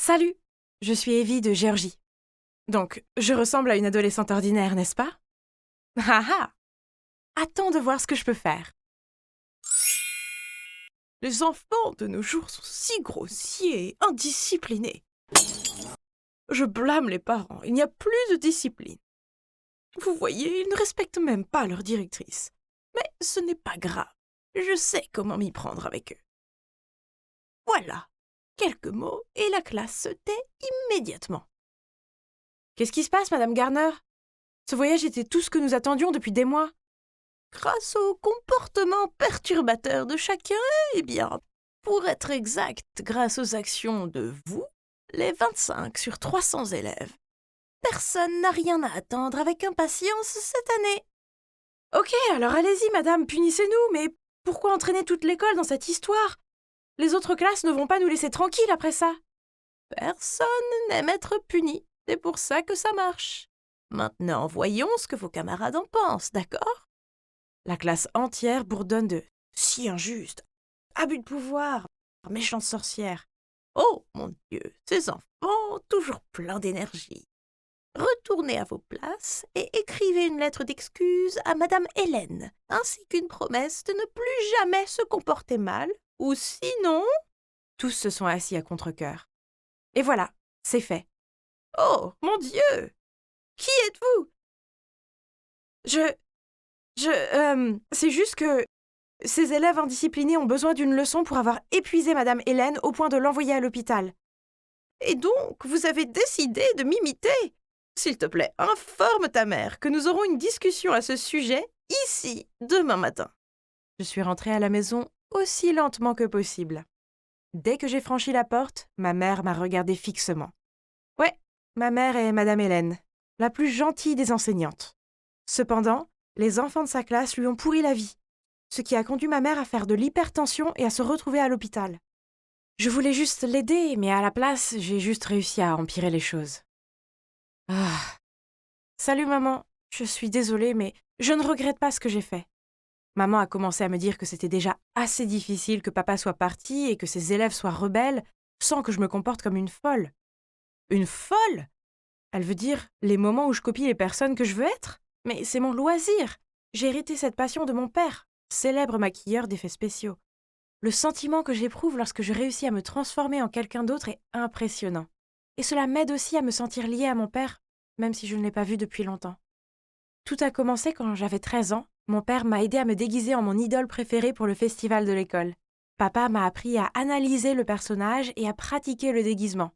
Salut, je suis Evie de Géorgie. Donc, je ressemble à une adolescente ordinaire, n'est-ce pas? Ah ah! Attends de voir ce que je peux faire. Les enfants de nos jours sont si grossiers et indisciplinés. Je blâme les parents, il n'y a plus de discipline. Vous voyez, ils ne respectent même pas leur directrice. Mais ce n'est pas grave, je sais comment m'y prendre avec eux. Voilà, quelques mots et la classe se tait immédiatement. Qu'est-ce qui se passe, Madame Garner? Ce voyage était tout ce que nous attendions depuis des mois. Grâce au comportement perturbateur de chacun, eh bien, pour être exact, grâce aux actions de vous, les 25 sur 300 élèves, personne n'a rien à attendre avec impatience cette année. Ok, alors allez-y, madame, punissez-nous, mais pourquoi entraîner toute l'école dans cette histoire? Les autres classes ne vont pas nous laisser tranquilles après ça. Personne n'aime être puni, c'est pour ça que ça marche. Maintenant, voyons ce que vos camarades en pensent, d'accord? La classe entière bourdonne de « si injuste, abus de pouvoir, méchante sorcière ». Oh, mon Dieu, ces enfants, toujours pleins d'énergie. Retournez à vos places et écrivez une lettre d'excuse à Madame Hélène, ainsi qu'une promesse de ne plus jamais se comporter mal, ou sinon… Tous se sont assis à contre-cœur. Et voilà, c'est fait. Oh, mon Dieu! Qui êtes-vous? C'est juste que ces élèves indisciplinés ont besoin d'une leçon pour avoir épuisé Madame Hélène au point de l'envoyer à l'hôpital. Et donc, vous avez décidé de m'imiter? S'il te plaît, informe ta mère que nous aurons une discussion à ce sujet ici, demain matin. Je suis rentrée à la maison aussi lentement que possible. Dès que j'ai franchi la porte, ma mère m'a regardée fixement. Ouais, ma mère est Madame Hélène, la plus gentille des enseignantes. Cependant, les enfants de sa classe lui ont pourri la vie, ce qui a conduit ma mère à faire de l'hypertension et à se retrouver à l'hôpital. Je voulais juste l'aider, mais à la place, j'ai juste réussi à empirer les choses. Ah. Salut maman, je suis désolée, mais je ne regrette pas ce que j'ai fait. Maman a commencé à me dire que c'était déjà assez difficile que papa soit parti et que ses élèves soient rebelles sans que je me comporte comme une folle. Une folle? Elle veut dire les moments où je copie les personnes que je veux être? Mais c'est mon loisir. J'ai hérité cette passion de mon père, célèbre maquilleur d'effets spéciaux. Le sentiment que j'éprouve lorsque je réussis à me transformer en quelqu'un d'autre est impressionnant. Et cela m'aide aussi à me sentir liée à mon père, même si je ne l'ai pas vu depuis longtemps. Tout a commencé quand j'avais 13 ans. Mon père m'a aidé à me déguiser en mon idole préférée pour le festival de l'école. Papa m'a appris à analyser le personnage et à pratiquer le déguisement.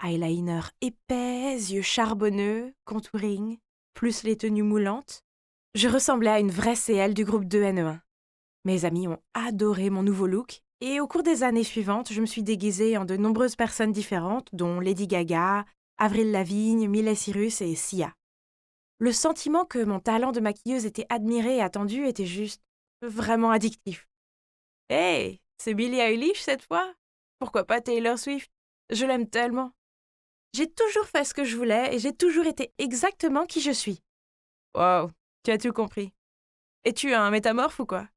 Eyeliner épais, yeux charbonneux, contouring, plus les tenues moulantes. Je ressemblais à une vraie CL du groupe 2NE1. Mes amis ont adoré mon nouveau look et au cours des années suivantes, je me suis déguisée en de nombreuses personnes différentes, dont Lady Gaga, Avril Lavigne, Miley Cyrus et Sia. Le sentiment que mon talent de maquilleuse était admiré et attendu était juste vraiment addictif. Hey, c'est Billie Eilish cette fois? Pourquoi pas Taylor Swift? Je l'aime tellement. J'ai toujours fait ce que je voulais et j'ai toujours été exactement qui je suis. Wow, tu as tout compris. Es-tu un métamorphe ou quoi?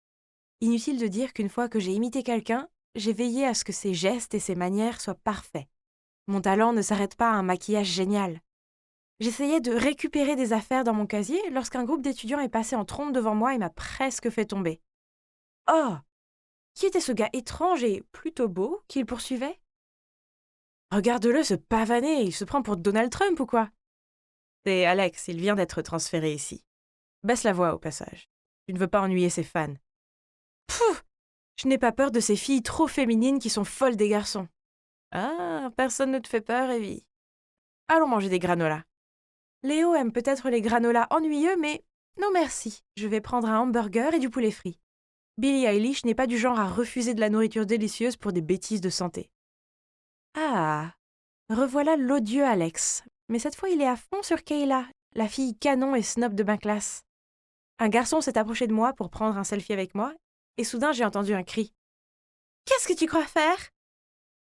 Inutile de dire qu'une fois que j'ai imité quelqu'un, j'ai veillé à ce que ses gestes et ses manières soient parfaits. Mon talent ne s'arrête pas à un maquillage génial. J'essayais de récupérer des affaires dans mon casier lorsqu'un groupe d'étudiants est passé en trombe devant moi et m'a presque fait tomber. Oh! Qui était ce gars étrange et plutôt beau qu'il poursuivait? Regarde-le se pavaner, il se prend pour Donald Trump ou quoi? C'est Alex, il vient d'être transféré ici. Baisse la voix au passage. Tu ne veux pas ennuyer ses fans. Pouf! Je n'ai pas peur de ces filles trop féminines qui sont folles des garçons. Ah, personne ne te fait peur, Evie. Allons manger des granolas. Léo aime peut-être les granolas ennuyeux, mais non merci, je vais prendre un hamburger et du poulet frit. Billie Eilish n'est pas du genre à refuser de la nourriture délicieuse pour des bêtises de santé. Ah, revoilà l'odieux Alex, mais cette fois il est à fond sur Kayla, la fille canon et snob de ma classe. Un garçon s'est approché de moi pour prendre un selfie avec moi, et soudain j'ai entendu un cri. « Qu'est-ce que tu crois faire ?»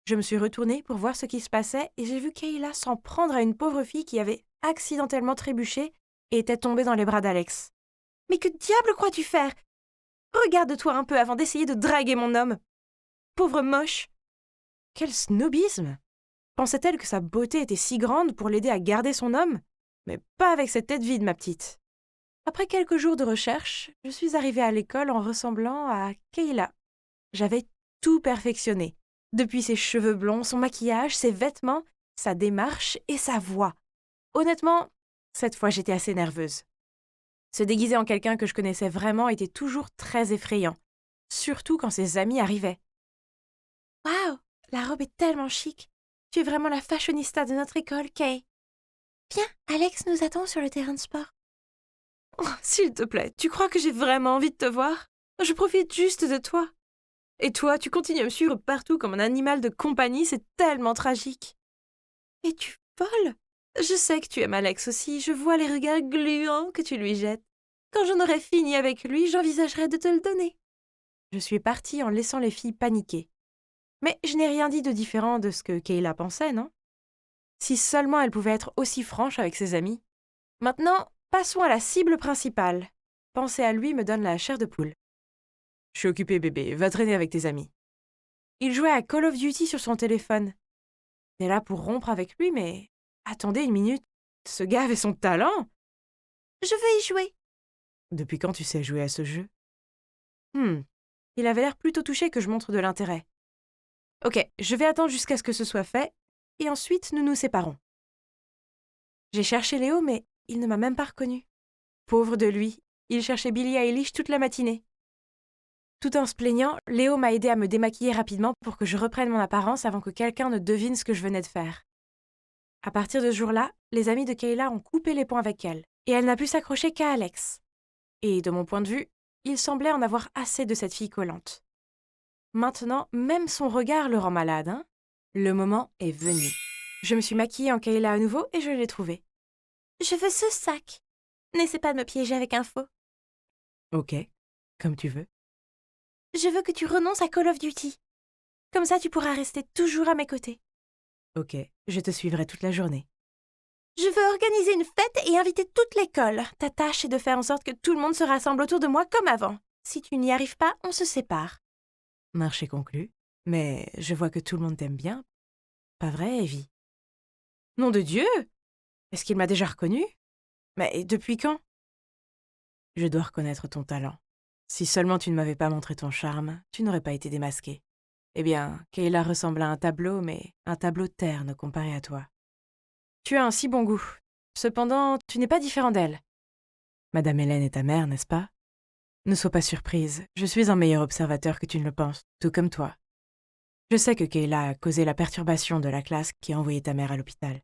Je me suis retournée pour voir ce qui se passait et j'ai vu Kayla s'en prendre à une pauvre fille qui avait accidentellement trébuché et était tombée dans les bras d'Alex. « Mais que diable crois-tu faire? Regarde-toi un peu avant d'essayer de draguer mon homme. Pauvre moche. » Quel snobisme! Pensait-elle que sa beauté était si grande pour l'aider à garder son homme? Mais pas avec cette tête vide, ma petite. Après quelques jours de recherche, je suis arrivée à l'école en ressemblant à Kayla. J'avais tout perfectionné. Depuis ses cheveux blonds, son maquillage, ses vêtements, sa démarche et sa voix. Honnêtement, cette fois j'étais assez nerveuse. Se déguiser en quelqu'un que je connaissais vraiment était toujours très effrayant, surtout quand ses amis arrivaient. Waouh, la robe est tellement chic. Tu es vraiment la fashionista de notre école, Kay. Viens, Alex nous attend sur le terrain de sport. Oh, s'il te plaît, tu crois que j'ai vraiment envie de te voir? Je profite juste de toi. Et toi, tu continues à me suivre partout comme un animal de compagnie, c'est tellement tragique. Es-tu folle? Je sais que tu aimes Alex aussi, je vois les regards gluants que tu lui jettes. Quand j'en aurai fini avec lui, j'envisagerai de te le donner. Je suis partie en laissant les filles paniquer. Mais je n'ai rien dit de différent de ce que Kayla pensait, non? Si seulement elle pouvait être aussi franche avec ses amis. Maintenant, passons à la cible principale. Penser à lui me donne la chair de poule. Je suis occupée, bébé, va traîner avec tes amis. Il jouait à Call of Duty sur son téléphone. J'étais là pour rompre avec lui, mais attendez une minute, ce gars avait son talent. Je veux y jouer. Depuis quand tu sais jouer à ce jeu? Il avait l'air plutôt touché que je montre de l'intérêt. Ok, je vais attendre jusqu'à ce que ce soit fait, et ensuite nous nous séparons. J'ai cherché Léo, mais il ne m'a même pas reconnu. Pauvre de lui, il cherchait Billie Eilish toute la matinée. Tout en se plaignant, Léo m'a aidé à me démaquiller rapidement pour que je reprenne mon apparence avant que quelqu'un ne devine ce que je venais de faire. À partir de ce jour-là, les amis de Kayla ont coupé les ponts avec elle, et elle n'a pu s'accrocher qu'à Alex. Et de mon point de vue, il semblait en avoir assez de cette fille collante. Maintenant, même son regard le rend malade, hein? Le moment est venu. Je me suis maquillée en Kayla à nouveau et je l'ai trouvé. Je veux ce sac. N'essaie pas de me piéger avec un faux. Ok, comme tu veux. Je veux que tu renonces à Call of Duty. Comme ça, tu pourras rester toujours à mes côtés. Ok, je te suivrai toute la journée. Je veux organiser une fête et inviter toute l'école. Ta tâche est de faire en sorte que tout le monde se rassemble autour de moi comme avant. Si tu n'y arrives pas, on se sépare. Marché conclu. Mais je vois que tout le monde t'aime bien. Pas vrai, Evie? Nom de Dieu! Est-ce qu'il m'a déjà reconnu? Mais depuis quand? Je dois reconnaître ton talent. Si seulement tu ne m'avais pas montré ton charme, tu n'aurais pas été démasqué. Eh bien, Kayla ressemble à un tableau, mais un tableau terne comparé à toi. Tu as un si bon goût. Cependant, tu n'es pas différent d'elle. Madame Hélène est ta mère, n'est-ce pas? Ne sois pas surprise, je suis un meilleur observateur que tu ne le penses, tout comme toi. Je sais que Kayla a causé la perturbation de la classe qui a envoyé ta mère à l'hôpital.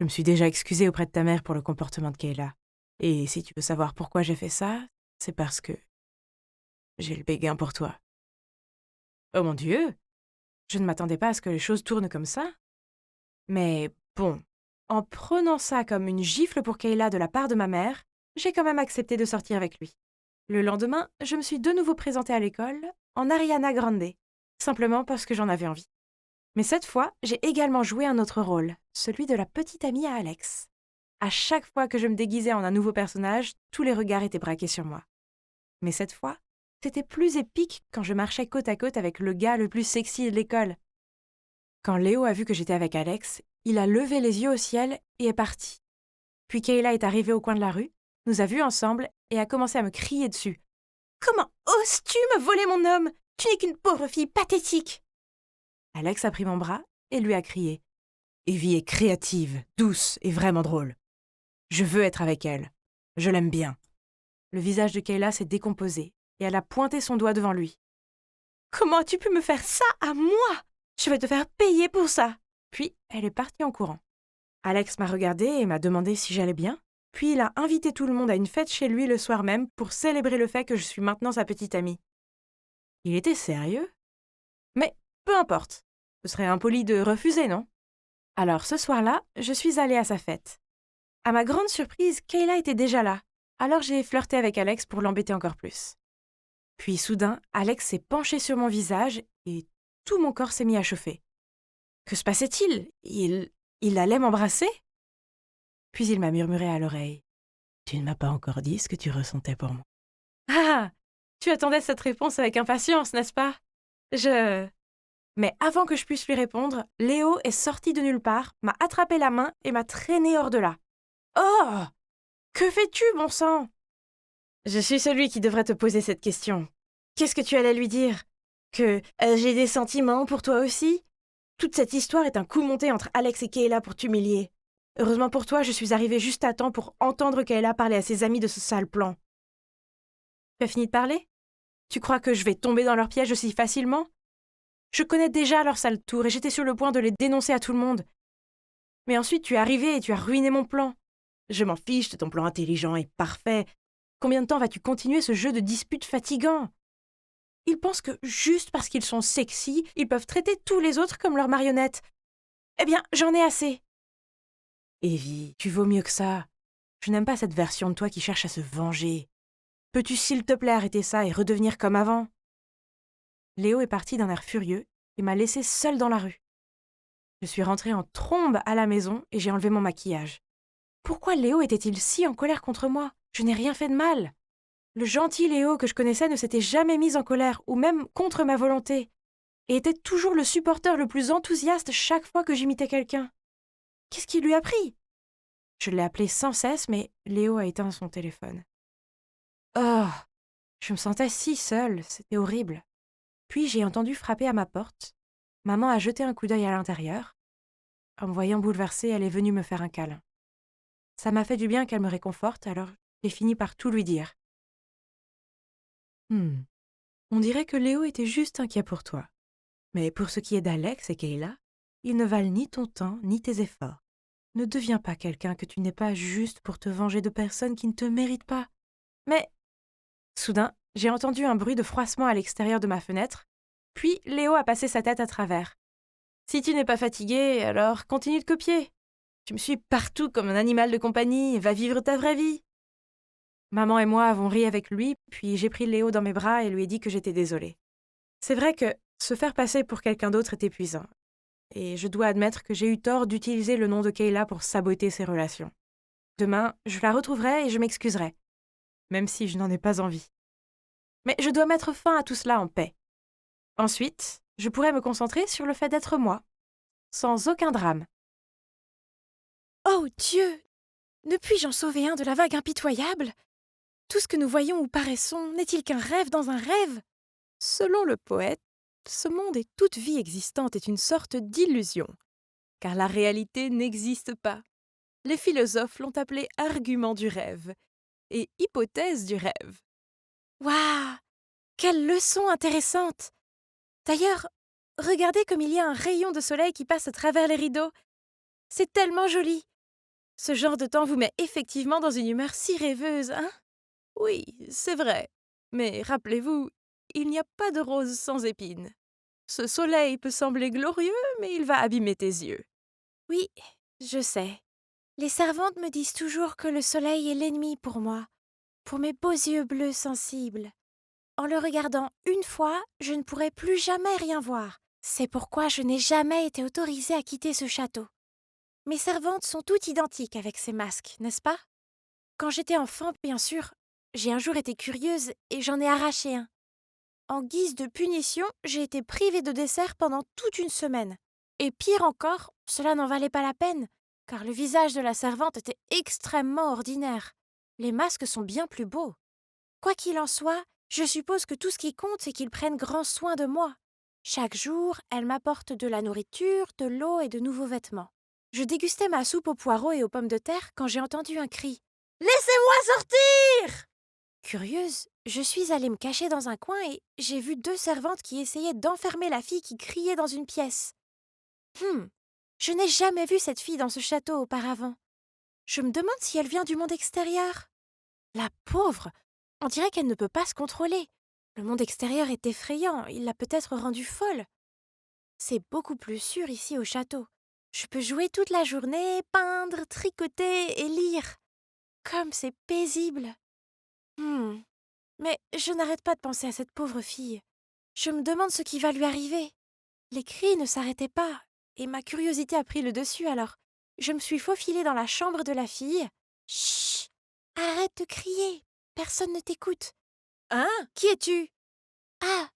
Je me suis déjà excusée auprès de ta mère pour le comportement de Kayla. Et si tu veux savoir pourquoi j'ai fait ça, c'est parce que j'ai le béguin pour toi. Oh mon Dieu! Je ne m'attendais pas à ce que les choses tournent comme ça. Mais bon, en prenant ça comme une gifle pour Kayla de la part de ma mère, j'ai quand même accepté de sortir avec lui. Le lendemain, je me suis de nouveau présentée à l'école en Ariana Grande, simplement parce que j'en avais envie. Mais cette fois, j'ai également joué un autre rôle, celui de la petite amie à Alex. À chaque fois que je me déguisais en un nouveau personnage, tous les regards étaient braqués sur moi. Mais cette fois, c'était plus épique quand je marchais côte à côte avec le gars le plus sexy de l'école. Quand Léo a vu que j'étais avec Alex, il a levé les yeux au ciel et est parti. Puis Kayla est arrivée au coin de la rue, nous a vus ensemble et a commencé à me crier dessus. « Comment oses-tu me voler mon homme? Tu n'es qu'une pauvre fille pathétique !» Alex a pris mon bras et lui a crié. « Evie est créative, douce et vraiment drôle. Je veux être avec elle. Je l'aime bien. » Le visage de Kayla s'est décomposé et elle a pointé son doigt devant lui. « Comment as-tu pu me faire ça à moi? Je vais te faire payer pour ça !» Puis elle est partie en courant. Alex m'a regardée et m'a demandé si j'allais bien. Puis il a invité tout le monde à une fête chez lui le soir même pour célébrer le fait que je suis maintenant sa petite amie. Il était sérieux? Mais peu importe. Ce serait impoli de refuser, non? Alors ce soir-là, je suis allée à sa fête. À ma grande surprise, Kayla était déjà là. Alors j'ai flirté avec Alex pour l'embêter encore plus. Puis soudain, Alex s'est penché sur mon visage et tout mon corps s'est mis à chauffer. Que se passait-il? Il allait m'embrasser? Puis il m'a murmuré à l'oreille. « Tu ne m'as pas encore dit ce que tu ressentais pour moi. » Ah! Tu attendais cette réponse avec impatience, n'est-ce pas? Mais avant que je puisse lui répondre, Léo est sorti de nulle part, m'a attrapé la main et m'a traîné hors de là. Oh! Que fais-tu, bon sang? Je suis celui qui devrait te poser cette question. Qu'est-ce que tu allais lui dire? Que j'ai des sentiments pour toi aussi? Toute cette histoire est un coup monté entre Alex et Kayla pour t'humilier. Heureusement pour toi, je suis arrivée juste à temps pour entendre Kayla parler à ses amis de ce sale plan. Tu as fini de parler? Tu crois que je vais tomber dans leur piège aussi facilement? Je connais déjà leur sale tour et j'étais sur le point de les dénoncer à tout le monde. Mais ensuite, tu es arrivé et tu as ruiné mon plan. Je m'en fiche de ton plan intelligent et parfait. Combien de temps vas-tu continuer ce jeu de disputes fatigant? Ils pensent que juste parce qu'ils sont sexy, ils peuvent traiter tous les autres comme leurs marionnettes. Eh bien, j'en ai assez. Evie, tu vaux mieux que ça. Je n'aime pas cette version de toi qui cherche à se venger. Peux-tu s'il te plaît arrêter ça et redevenir comme avant? Léo est parti d'un air furieux et m'a laissée seule dans la rue. Je suis rentrée en trombe à la maison et j'ai enlevé mon maquillage. Pourquoi Léo était-il si en colère contre moi? Je n'ai rien fait de mal. Le gentil Léo que je connaissais ne s'était jamais mis en colère ou même contre ma volonté et était toujours le supporter le plus enthousiaste chaque fois que j'imitais quelqu'un. Qu'est-ce qui lui a pris? Je l'ai appelé sans cesse, mais Léo a éteint son téléphone. Oh, je me sentais si seule, c'était horrible. Puis j'ai entendu frapper à ma porte. Maman a jeté un coup d'œil à l'intérieur. En me voyant bouleversée, elle est venue me faire un câlin. Ça m'a fait du bien qu'elle me réconforte, alors j'ai fini par tout lui dire. On dirait que Léo était juste inquiet pour toi. Mais pour ce qui est d'Alex et Kayla, ils ne valent ni ton temps ni tes efforts. Ne deviens pas quelqu'un que tu n'es pas juste pour te venger de personnes qui ne te méritent pas. Mais, soudain, j'ai entendu un bruit de froissement à l'extérieur de ma fenêtre, puis Léo a passé sa tête à travers. Si tu n'es pas fatigué, alors continue de copier. Tu me suis partout comme un animal de compagnie, va vivre ta vraie vie. Maman et moi avons ri avec lui, puis j'ai pris Léo dans mes bras et lui ai dit que j'étais désolée. C'est vrai que se faire passer pour quelqu'un d'autre est épuisant. Et je dois admettre que j'ai eu tort d'utiliser le nom de Kayla pour saboter ses relations. Demain, je la retrouverai et je m'excuserai, même si je n'en ai pas envie. Mais je dois mettre fin à tout cela en paix. Ensuite, je pourrai me concentrer sur le fait d'être moi, sans aucun drame. Oh Dieu! Ne puis-je en sauver un de la vague impitoyable? Tout ce que nous voyons ou paraissons n'est-il qu'un rêve dans un rêve? Selon le poète, ce monde et toute vie existante est une sorte d'illusion, car la réalité n'existe pas. Les philosophes l'ont appelé argument du rêve et hypothèse du rêve. Waouh! Quelle leçon intéressante! D'ailleurs, regardez comme il y a un rayon de soleil qui passe à travers les rideaux. C'est tellement joli! Ce genre de temps vous met effectivement dans une humeur si rêveuse, hein? Oui, c'est vrai. Mais rappelez-vous, il n'y a pas de rose sans épines. Ce soleil peut sembler glorieux, mais il va abîmer tes yeux. Oui, je sais. Les servantes me disent toujours que le soleil est l'ennemi pour moi, pour mes beaux yeux bleus sensibles. En le regardant une fois, je ne pourrai plus jamais rien voir. C'est pourquoi je n'ai jamais été autorisée à quitter ce château. Mes servantes sont toutes identiques avec ces masques, n'est-ce pas? Quand j'étais enfant, bien sûr, j'ai un jour été curieuse et j'en ai arraché un. En guise de punition, j'ai été privée de dessert pendant toute une semaine. Et pire encore, cela n'en valait pas la peine, car le visage de la servante était extrêmement ordinaire. Les masques sont bien plus beaux. Quoi qu'il en soit, je suppose que tout ce qui compte, c'est qu'ils prennent grand soin de moi. Chaque jour, elle m'apporte de la nourriture, de l'eau et de nouveaux vêtements. Je dégustais ma soupe aux poireaux et aux pommes de terre quand j'ai entendu un cri. Laissez-moi sortir! Curieuse, je suis allée me cacher dans un coin et j'ai vu deux servantes qui essayaient d'enfermer la fille qui criait dans une pièce. Je n'ai jamais vu cette fille dans ce château auparavant. Je me demande si elle vient du monde extérieur. La pauvre! On dirait qu'elle ne peut pas se contrôler. Le monde extérieur est effrayant, il l'a peut-être rendue folle. C'est beaucoup plus sûr ici au château. Je peux jouer toute la journée, peindre, tricoter et lire. Comme c'est paisible. Mais je n'arrête pas de penser à cette pauvre fille. Je me demande ce qui va lui arriver. Les cris ne s'arrêtaient pas, et ma curiosité a pris le dessus alors. Je me suis faufilée dans la chambre de la fille. Chut! Arrête de crier. Personne ne t'écoute. Hein? Qui es-tu? Ah,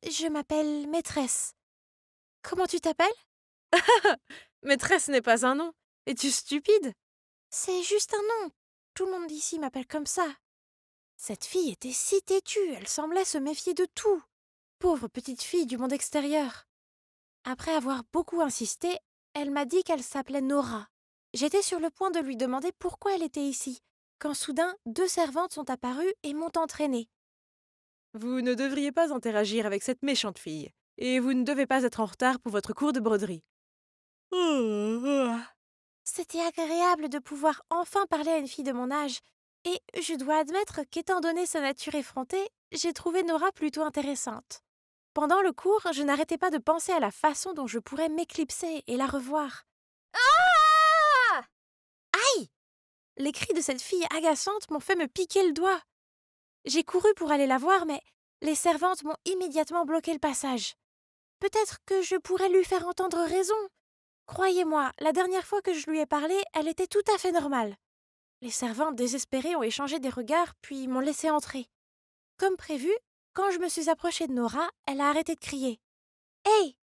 Je m'appelle maîtresse. Comment tu t'appelles? Maîtresse n'est pas un nom. Es-tu stupide? C'est juste un nom. Tout le monde ici m'appelle comme ça. Cette fille était si têtue, elle semblait se méfier de tout. Pauvre petite fille du monde extérieur. Après avoir beaucoup insisté, elle m'a dit qu'elle s'appelait Nora. J'étais sur le point de lui demander pourquoi elle était ici, quand soudain 2 servantes sont apparues et m'ont entraînée. Vous ne devriez pas interagir avec cette méchante fille. Et vous ne devez pas être en retard pour votre cours de broderie. C'était agréable de pouvoir enfin parler à une fille de mon âge, et je dois admettre qu'étant donné sa nature effrontée, j'ai trouvé Nora plutôt intéressante. Pendant le cours, je n'arrêtais pas de penser à la façon dont je pourrais m'éclipser et la revoir. Ah! Aïe! Les cris de cette fille agaçante m'ont fait me piquer le doigt. J'ai couru pour aller la voir, mais les servantes m'ont immédiatement bloqué le passage. Peut-être que je pourrais lui faire entendre raison. Croyez-moi, la dernière fois que je lui ai parlé, elle était tout à fait normale. Les servantes désespérées ont échangé des regards, puis m'ont laissé entrer. Comme prévu, quand je me suis approchée de Nora, elle a arrêté de crier. Hey!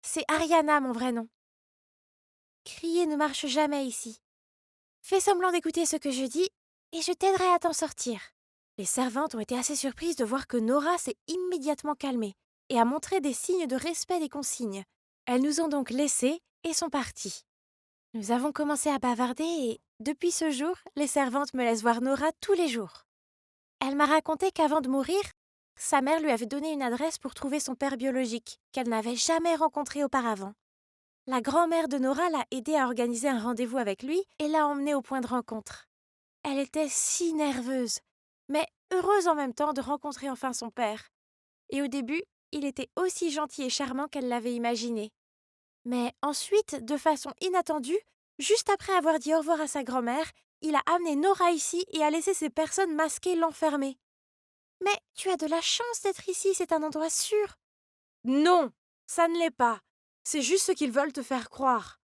C'est Ariana, mon vrai nom. Crier ne marche jamais ici. Fais semblant d'écouter ce que je dis, et je t'aiderai à t'en sortir. Les servantes ont été assez surprises de voir que Nora s'est immédiatement calmée et a montré des signes de respect des consignes. Elles nous ont donc laissés et sont parties. Nous avons commencé à bavarder et, depuis ce jour, les servantes me laissent voir Nora tous les jours. Elle m'a raconté qu'avant de mourir, sa mère lui avait donné une adresse pour trouver son père biologique, qu'elle n'avait jamais rencontré auparavant. La grand-mère de Nora l'a aidée à organiser un rendez-vous avec lui et l'a emmenée au point de rencontre. Elle était si nerveuse, mais heureuse en même temps de rencontrer enfin son père. Et au début, il était aussi gentil et charmant qu'elle l'avait imaginé. Mais ensuite, de façon inattendue, juste après avoir dit au revoir à sa grand-mère, il a amené Nora ici et a laissé ces personnes masquées l'enfermer. Mais tu as de la chance d'être ici, c'est un endroit sûr. Non, ça ne l'est pas. C'est juste ce qu'ils veulent te faire croire.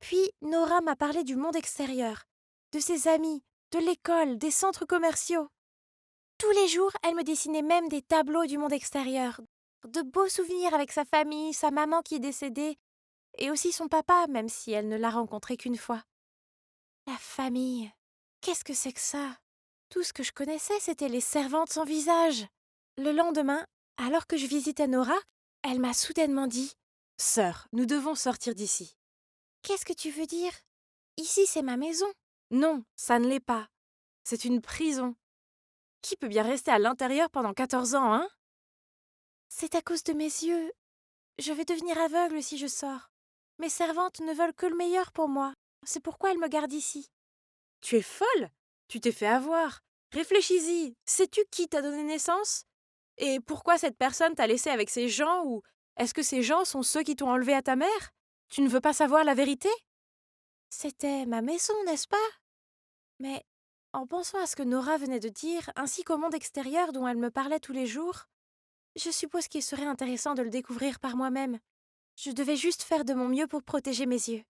Puis Nora m'a parlé du monde extérieur, de ses amis, de l'école, des centres commerciaux. Tous les jours, elle me dessinait même des tableaux du monde extérieur, de beaux souvenirs avec sa famille, sa maman qui est décédée, et aussi son papa, même si elle ne l'a rencontré qu'une fois. La famille, qu'est-ce que c'est que ça? Tout ce que je connaissais, c'était les servantes sans visage. Le lendemain, alors que je visitais Nora, elle m'a soudainement dit « Sœur, nous devons sortir d'ici. » Qu'est-ce que tu veux dire? Ici, c'est ma maison. Non, ça ne l'est pas. C'est une prison. Qui peut bien rester à l'intérieur pendant 14 ans, hein? C'est à cause de mes yeux. Je vais devenir aveugle si je sors. Mes servantes ne veulent que le meilleur pour moi. C'est pourquoi elles me gardent ici. Tu es folle? Tu t'es fait avoir. Réfléchis-y. Sais-tu qui t'a donné naissance? Et pourquoi cette personne t'a laissé avec ces gens, ou est-ce que ces gens sont ceux qui t'ont enlevé à ta mère? Tu ne veux pas savoir la vérité? C'était ma maison, n'est-ce pas? Mais en pensant à ce que Nora venait de dire, ainsi qu'au monde extérieur dont elle me parlait tous les jours, je suppose qu'il serait intéressant de le découvrir par moi-même. Je devais juste faire de mon mieux pour protéger mes yeux.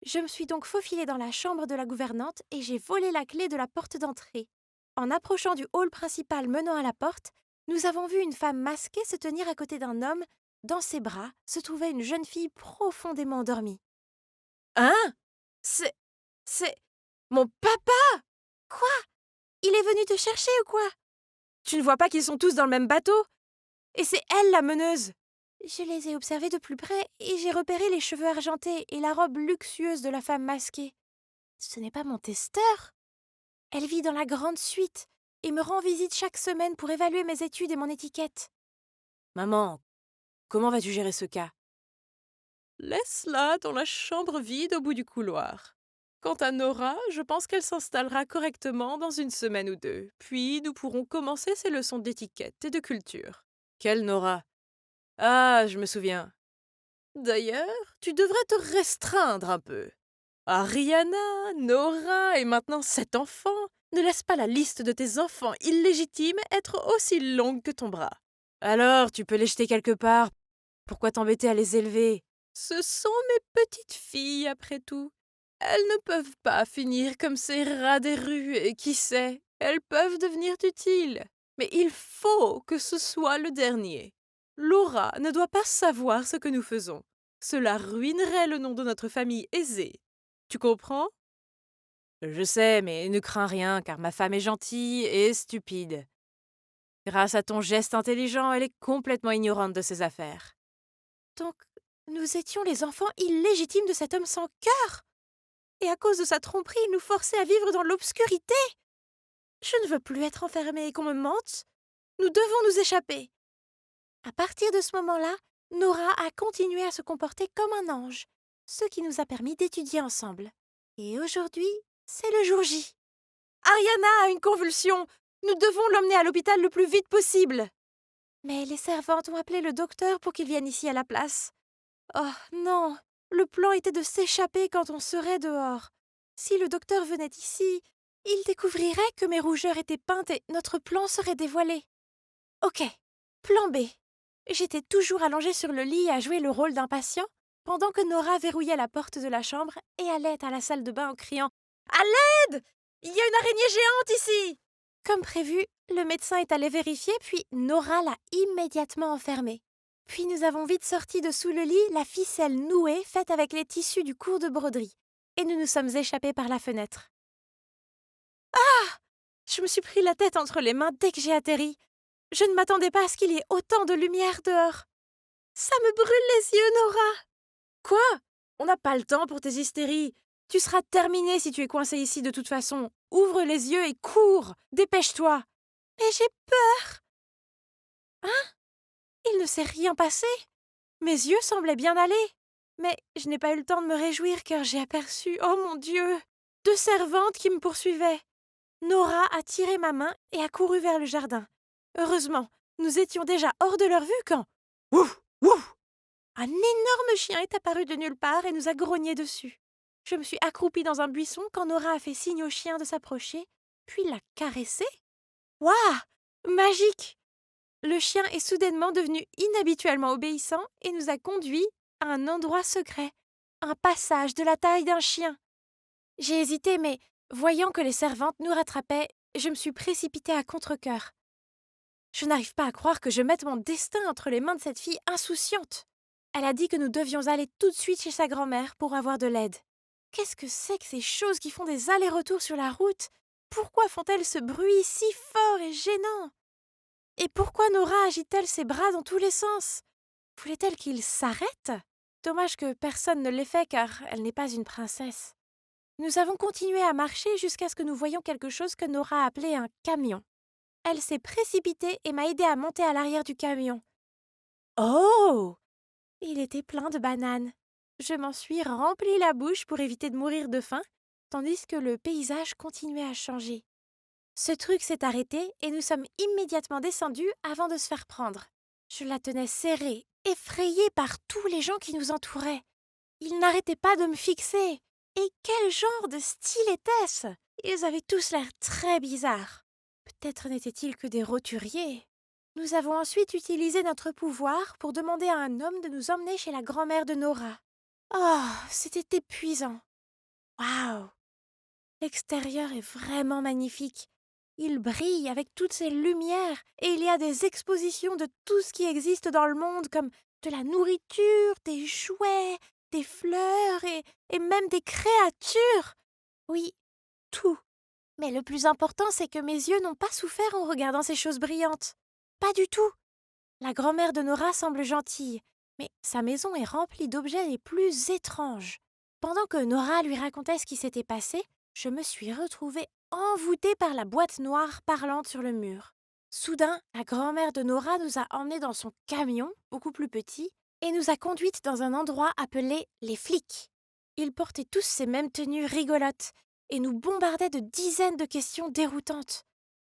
Je me suis donc faufilée dans la chambre de la gouvernante et j'ai volé la clé de la porte d'entrée. En approchant du hall principal menant à la porte, nous avons vu une femme masquée se tenir à côté d'un homme. Dans ses bras se trouvait une jeune fille profondément endormie. Hein? C'est mon papa! Quoi? Il est venu te chercher ou quoi? Tu ne vois pas qu'ils sont tous dans le même bateau? Et c'est elle la meneuse! Je les ai observés de plus près et j'ai repéré les cheveux argentés et la robe luxueuse de la femme masquée. Ce n'est pas mon testeur. Elle vit dans la grande suite et me rend visite chaque semaine pour évaluer mes études et mon étiquette. Maman, comment vas-tu gérer ce cas? Laisse-la dans la chambre vide au bout du couloir. Quant à Nora, je pense qu'elle s'installera correctement dans une semaine ou deux, puis nous pourrons commencer ses leçons d'étiquette et de culture. Quelle Nora? Ah, je me souviens. D'ailleurs, tu devrais te restreindre un peu. Ariana, Nora et maintenant 7 enfants. Ne laisse pas la liste de tes enfants illégitimes être aussi longue que ton bras. Alors, tu peux les jeter quelque part. Pourquoi t'embêter à les élever? Ce sont mes petites filles, après tout. Elles ne peuvent pas finir comme ces rats des rues, et qui sait, elles peuvent devenir utiles. Mais il faut que ce soit le dernier. Laura ne doit pas savoir ce que nous faisons. Cela ruinerait le nom de notre famille aisée. Tu comprends? Je sais, mais ne crains rien, car ma femme est gentille et stupide. Grâce à ton geste intelligent, elle est complètement ignorante de ses affaires. Donc, nous étions les enfants illégitimes de cet homme sans cœur. Et à cause de sa tromperie, il nous forçait à vivre dans l'obscurité. Je ne veux plus être enfermée et qu'on me mente. Nous devons nous échapper. À partir de ce moment-là, Nora a continué à se comporter comme un ange, ce qui nous a permis d'étudier ensemble. Et aujourd'hui, c'est le jour J. Ariana a une convulsion. Nous devons l'emmener à l'hôpital le plus vite possible. Mais les servantes ont appelé le docteur pour qu'il vienne ici à la place. Oh non, le plan était de s'échapper quand on serait dehors. Si le docteur venait ici, il découvrirait que mes rougeurs étaient peintes et notre plan serait dévoilé. Ok, plan B. J'étais toujours allongée sur le lit à jouer le rôle d'un patient, pendant que Nora verrouillait la porte de la chambre et allait à la salle de bain en criant « À l'aide! Il y a une araignée géante ici !» Comme prévu, le médecin est allé vérifier, puis Nora l'a immédiatement enfermée. Puis nous avons vite sorti de sous le lit la ficelle nouée faite avec les tissus du cours de broderie, et nous nous sommes échappés par la fenêtre. Ah! Je me suis pris la tête entre les mains dès que j'ai atterri. Je ne m'attendais pas à ce qu'il y ait autant de lumière dehors. Ça me brûle les yeux, Nora. Quoi? On n'a pas le temps pour tes hystéries. Tu seras terminée si tu es coincée ici de toute façon. Ouvre les yeux et cours. Dépêche-toi. Mais j'ai peur. Hein? Il ne s'est rien passé. Mes yeux semblaient bien aller. Mais je n'ai pas eu le temps de me réjouir car j'ai aperçu, oh mon Dieu, 2 servantes qui me poursuivaient. Nora a tiré ma main et a couru vers le jardin. Heureusement, nous étions déjà hors de leur vue quand... Ouf! Ouf! Un énorme chien est apparu de nulle part et nous a grogné dessus. Je me suis accroupie dans un buisson quand Nora a fait signe au chien de s'approcher, puis l'a caressé. Waouh! Magique! Le chien est soudainement devenu inhabituellement obéissant et nous a conduits à un endroit secret, un passage de la taille d'un chien. J'ai hésité, mais voyant que les servantes nous rattrapaient, je me suis précipitée à contre-cœur. Je n'arrive pas à croire que je mette mon destin entre les mains de cette fille insouciante. Elle a dit que nous devions aller tout de suite chez sa grand-mère pour avoir de l'aide. Qu'est-ce que c'est que ces choses qui font des allers-retours sur la route? Pourquoi font-elles ce bruit si fort et gênant? Et pourquoi Nora agite-t-elle ses bras dans tous les sens? Voulait-elle qu'il s'arrête? Dommage que personne ne l'ait fait car elle n'est pas une princesse. Nous avons continué à marcher jusqu'à ce que nous voyions quelque chose que Nora a appelé un camion. Elle s'est précipitée et m'a aidé à monter à l'arrière du camion. Oh! Il était plein de bananes. Je m'en suis rempli la bouche pour éviter de mourir de faim, tandis que le paysage continuait à changer. Ce truc s'est arrêté et nous sommes immédiatement descendus avant de se faire prendre. Je la tenais serrée, effrayée par tous les gens qui nous entouraient. Ils n'arrêtaient pas de me fixer. Et quel genre de style était-ce? Ils avaient tous l'air très bizarres. Peut-être n'étaient-ils que des roturiers. Nous avons ensuite utilisé notre pouvoir pour demander à un homme de nous emmener chez la grand-mère de Nora. Oh, c'était épuisant. Waouh! L'extérieur est vraiment magnifique. Il brille avec toutes ces lumières et il y a des expositions de tout ce qui existe dans le monde comme de la nourriture, des jouets, des fleurs et même des créatures. Oui, tout. Mais le plus important, c'est que mes yeux n'ont pas souffert en regardant ces choses brillantes. Pas du tout. La grand-mère de Nora semble gentille, mais sa maison est remplie d'objets les plus étranges. Pendant que Nora lui racontait ce qui s'était passé, je me suis retrouvée envoûtée par la boîte noire parlante sur le mur. Soudain, la grand-mère de Nora nous a emmenés dans son camion, beaucoup plus petit, et nous a conduites dans un endroit appelé les flics. Ils portaient tous ces mêmes tenues rigolotes et nous bombardaient de dizaines de questions déroutantes.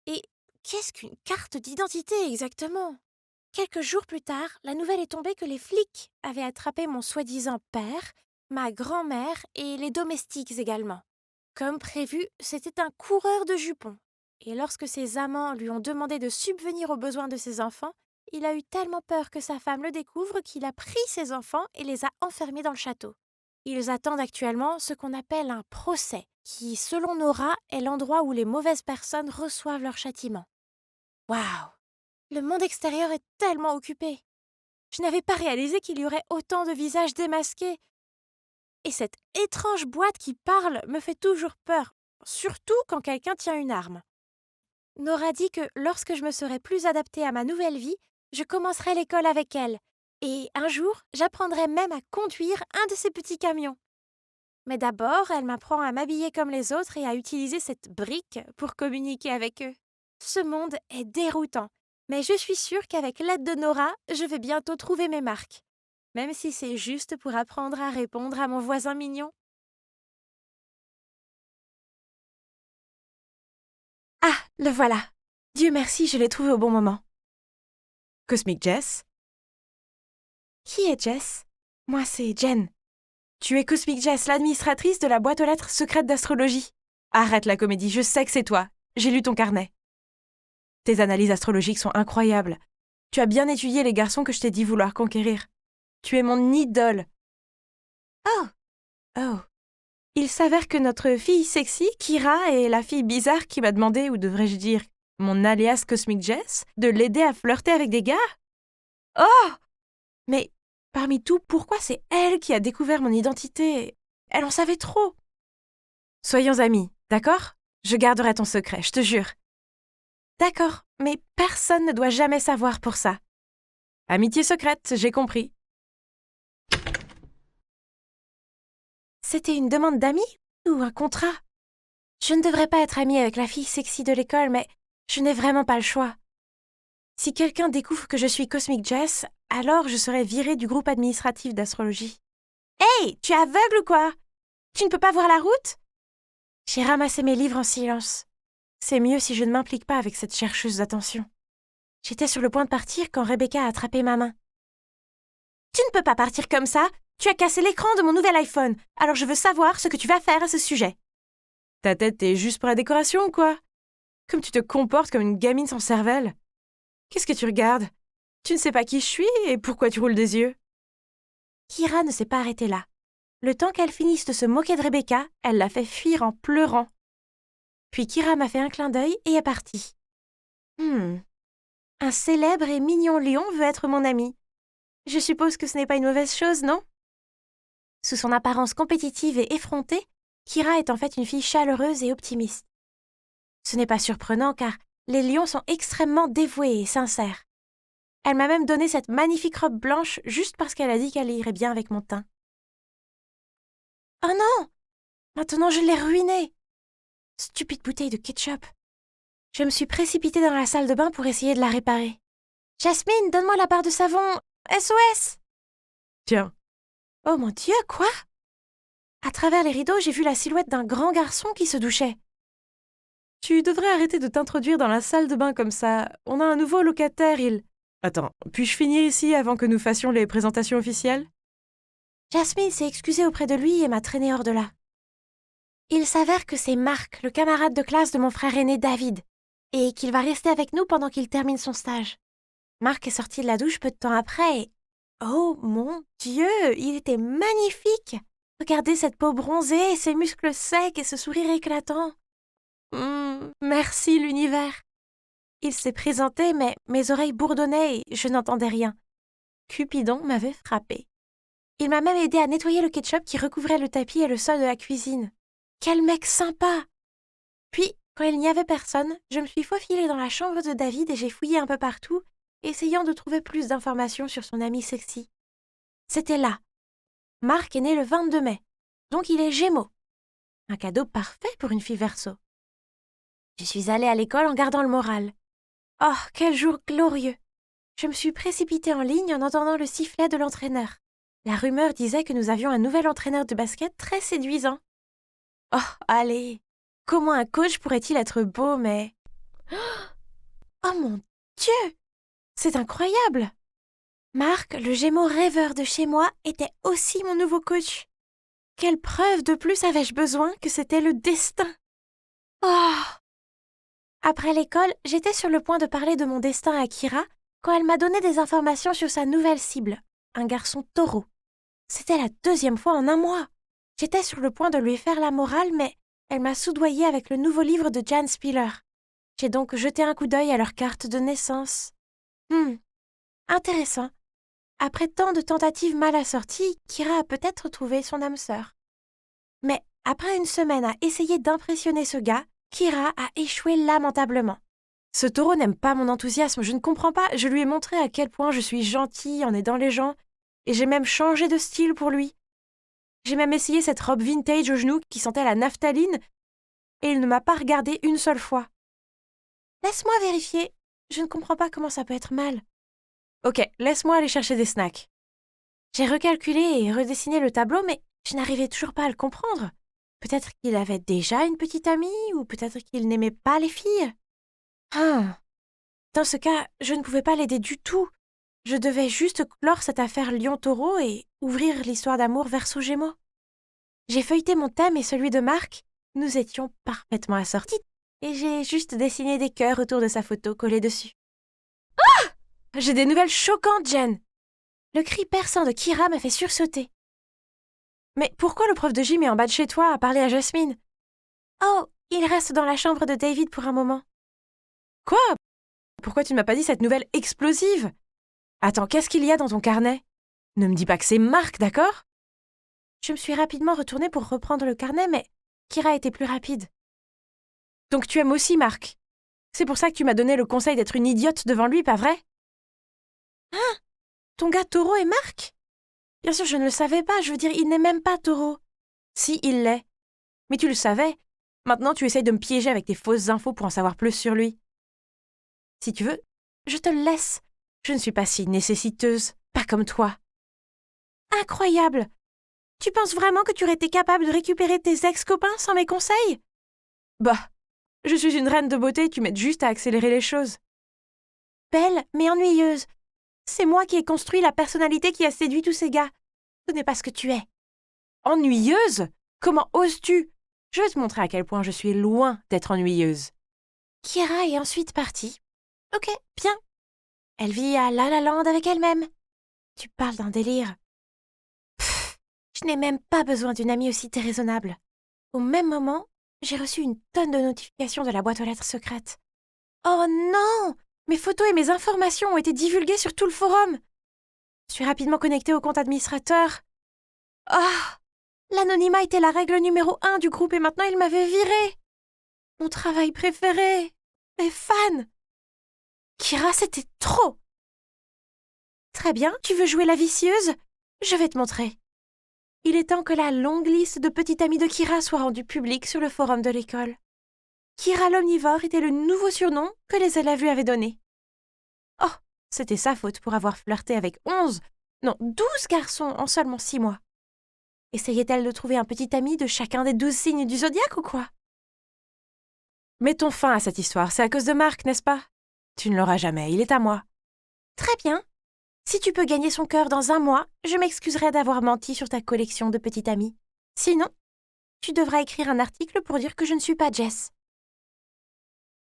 Et qu'est-ce qu'une carte d'identité exactement? Quelques jours plus tard, la nouvelle est tombée que les flics avaient attrapé mon soi-disant père, ma grand-mère et les domestiques également. Comme prévu, c'était un coureur de jupons. Et lorsque ses amants lui ont demandé de subvenir aux besoins de ses enfants, il a eu tellement peur que sa femme le découvre qu'il a pris ses enfants et les a enfermés dans le château. Ils attendent actuellement ce qu'on appelle un procès, qui, selon Nora, est l'endroit où les mauvaises personnes reçoivent leur châtiment. Waouh! Le monde extérieur est tellement occupé. Je n'avais pas réalisé qu'il y aurait autant de visages démasqués. Et cette étrange boîte qui parle me fait toujours peur, surtout quand quelqu'un tient une arme. Nora dit que lorsque je me serai plus adaptée à ma nouvelle vie, je commencerai l'école avec elle. Et un jour, j'apprendrai même à conduire un de ces petits camions. Mais d'abord, elle m'apprend à m'habiller comme les autres et à utiliser cette brique pour communiquer avec eux. Ce monde est déroutant, mais je suis sûre qu'avec l'aide de Nora, je vais bientôt trouver mes marques. Même si c'est juste pour apprendre à répondre à mon voisin mignon. Ah, le voilà. Dieu merci, je l'ai trouvé au bon moment. Cosmic Jess? Qui est Jess? Moi, c'est Jen. Tu es Cosmic Jess, l'administratrice de la boîte aux lettres secrète d'astrologie. Arrête la comédie, je sais que c'est toi. J'ai lu ton carnet. Tes analyses astrologiques sont incroyables. Tu as bien étudié les garçons que je t'ai dit vouloir conquérir. Tu es mon idole. Oh. Il s'avère que notre fille sexy, Kira, est la fille bizarre qui m'a demandé, ou devrais-je dire, mon alias Cosmic Jess, de l'aider à flirter avec des gars. Oh! Mais parmi tout, pourquoi c'est elle qui a découvert mon identité? Elle en savait trop. Soyons amis, d'accord? Je garderai ton secret, je te jure. D'accord, mais personne ne doit jamais savoir pour ça. Amitié secrète, j'ai compris. C'était une demande d'amis ou un contrat? Je ne devrais pas être amie avec la fille sexy de l'école, mais je n'ai vraiment pas le choix. Si quelqu'un découvre que je suis Cosmic Jess, alors je serai virée du groupe administratif d'astrologie. Hey, tu es aveugle ou quoi? Tu ne peux pas voir la route? J'ai ramassé mes livres en silence. C'est mieux si je ne m'implique pas avec cette chercheuse d'attention. J'étais sur le point de partir quand Rebecca a attrapé ma main. Tu ne peux pas partir comme ça. Tu as cassé l'écran de mon nouvel iPhone, alors je veux savoir ce que tu vas faire à ce sujet. Ta tête est juste pour la décoration ou quoi? Comme tu te comportes comme une gamine sans cervelle. Qu'est-ce que tu regardes? Tu ne sais pas qui je suis et pourquoi tu roules des yeux? Kira ne s'est pas arrêtée là. Le temps qu'elle finisse de se moquer de Rebecca, elle l'a fait fuir en pleurant. Puis Kira m'a fait un clin d'œil et est partie. Un célèbre et mignon lion veut être mon ami. Je suppose que ce n'est pas une mauvaise chose, non? Sous son apparence compétitive et effrontée, Kira est en fait une fille chaleureuse et optimiste. Ce n'est pas surprenant car les lions sont extrêmement dévoués et sincères. Elle m'a même donné cette magnifique robe blanche juste parce qu'elle a dit qu'elle irait bien avec mon teint. Oh non! Maintenant je l'ai ruinée! Stupide bouteille de ketchup. Je me suis précipitée dans la salle de bain pour essayer de la réparer. Jasmine, donne-moi la barre de savon! SOS! Tiens. Oh mon Dieu, quoi? À travers les rideaux, j'ai vu la silhouette d'un grand garçon qui se douchait. Tu devrais arrêter de t'introduire dans la salle de bain comme ça. On a un nouveau locataire, il... Attends, puis-je finir ici avant que nous fassions les présentations officielles? Jasmine s'est excusée auprès de lui et m'a traînée hors de là. Il s'avère que c'est Marc, le camarade de classe de mon frère aîné David, et qu'il va rester avec nous pendant qu'il termine son stage. Marc est sorti de la douche peu de temps après et... Oh mon Dieu, il était magnifique! Regardez cette peau bronzée et ses muscles secs et ce sourire éclatant. Merci l'univers. Il s'est présenté, mais mes oreilles bourdonnaient et je n'entendais rien. Cupidon m'avait frappé. Il m'a même aidé à nettoyer le ketchup qui recouvrait le tapis et le sol de la cuisine. Quel mec sympa! Puis, quand il n'y avait personne, je me suis faufilée dans la chambre de David et j'ai fouillé un peu partout, essayant de trouver plus d'informations sur son ami sexy. C'était là. Marc est né le 22 mai, donc il est Gémeaux. Un cadeau parfait pour une fille Verseau. Je suis allée à l'école en gardant le moral. Oh, quel jour glorieux! Je me suis précipitée en ligne en entendant le sifflet de l'entraîneur. La rumeur disait que nous avions un nouvel entraîneur de basket très séduisant. Oh, allez! Comment un coach pourrait-il être beau, mais... Oh mon Dieu! C'est incroyable! Marc, le Gémeaux rêveur de chez moi, était aussi mon nouveau coach. Quelle preuve de plus avais-je besoin que c'était le destin? Oh! Après l'école, j'étais sur le point de parler de mon destin à Kira quand elle m'a donné des informations sur sa nouvelle cible, un garçon taureau. C'était la 2e fois en un mois. J'étais sur le point de lui faire la morale, mais elle m'a soudoyée avec le nouveau livre de Jan Spiller. J'ai donc jeté un coup d'œil à leur carte de naissance. Intéressant. Après tant de tentatives mal assorties, Kira a peut-être trouvé son âme sœur. Mais après une semaine à essayer d'impressionner ce gars, Kira a échoué lamentablement. Ce taureau n'aime pas mon enthousiasme, je ne comprends pas. Je lui ai montré à quel point je suis gentille en aidant les gens, et j'ai même changé de style pour lui. J'ai même essayé cette robe vintage aux genoux qui sentait la naphtaline, et il ne m'a pas regardée une seule fois. Laisse-moi vérifier. Je ne comprends pas comment ça peut être mal. Ok, laisse-moi aller chercher des snacks. J'ai recalculé et redessiné le tableau, mais je n'arrivais toujours pas à le comprendre. Peut-être qu'il avait déjà une petite amie, ou peut-être qu'il n'aimait pas les filles. Ah. Dans ce cas, je ne pouvais pas l'aider du tout. Je devais juste clore cette affaire Lion-Taureau et ouvrir l'histoire d'amour Verseau-Gémeaux. J'ai feuilleté mon thème et celui de Marc. Nous étions parfaitement assortis et j'ai juste dessiné des cœurs autour de sa photo collée dessus. Ah! J'ai des nouvelles choquantes, Jen! Le cri perçant de Kira m'a fait sursauter. Mais pourquoi le prof de gym est en bas de chez toi à parler à Jasmine? Oh, il reste dans la chambre de David pour un moment. Quoi? Pourquoi tu ne m'as pas dit cette nouvelle explosive? Attends, qu'est-ce qu'il y a dans ton carnet? Ne me dis pas que c'est Marc, d'accord? Je me suis rapidement retournée pour reprendre le carnet, mais Kira était plus rapide. Donc tu aimes aussi Marc? C'est pour ça que tu m'as donné le conseil d'être une idiote devant lui, pas vrai? Hein? Ton gars Taureau est Marc? Bien sûr, je ne le savais pas, je veux dire, il n'est même pas Taureau. Si, il l'est. Mais tu le savais. Maintenant, tu essayes de me piéger avec tes fausses infos pour en savoir plus sur lui. Si tu veux, je te le laisse. Je ne suis pas si nécessiteuse, pas comme toi. Incroyable! Tu penses vraiment que tu aurais été capable de récupérer tes ex-copains sans mes conseils? Bah, je suis une reine de beauté, tu m'aides juste à accélérer les choses. Belle, mais ennuyeuse. C'est moi qui ai construit la personnalité qui a séduit tous ces gars. Ce n'est pas ce que tu es. Ennuyeuse? Comment oses-tu? Je vais te montrer à quel point je suis loin d'être ennuyeuse. Kira est ensuite partie. Ok, bien. Elle vit à La La Land avec elle-même. Tu parles d'un délire. Pfff, je n'ai même pas besoin d'une amie aussi déraisonnable. Au même moment, j'ai reçu une tonne de notifications de la boîte aux lettres secrète. Oh non! Mes photos et mes informations ont été divulguées sur tout le forum. Je suis rapidement connectée au compte administrateur. Ah! L'anonymat était la règle numéro 1 du groupe et maintenant il m'avait virée. Mon travail préféré. Les fans. Kira, c'était trop. Très bien, tu veux jouer la vicieuse? Je vais te montrer. Il est temps que la longue liste de petits amis de Kira soit rendue publique sur le forum de l'école. Kira l'omnivore était le nouveau surnom que les élèves lui avaient donné. Oh, c'était sa faute pour avoir flirté avec 11, non 12 garçons en seulement 6 mois. Essayait-elle de trouver un petit ami de chacun des 12 signes du zodiaque ou quoi? Mettons fin à cette histoire, c'est à cause de Marc, n'est-ce pas? Tu ne l'auras jamais, il est à moi. Très bien. Si tu peux gagner son cœur dans 1 mois, je m'excuserai d'avoir menti sur ta collection de petits amis. Sinon, tu devras écrire un article pour dire que je ne suis pas Jess.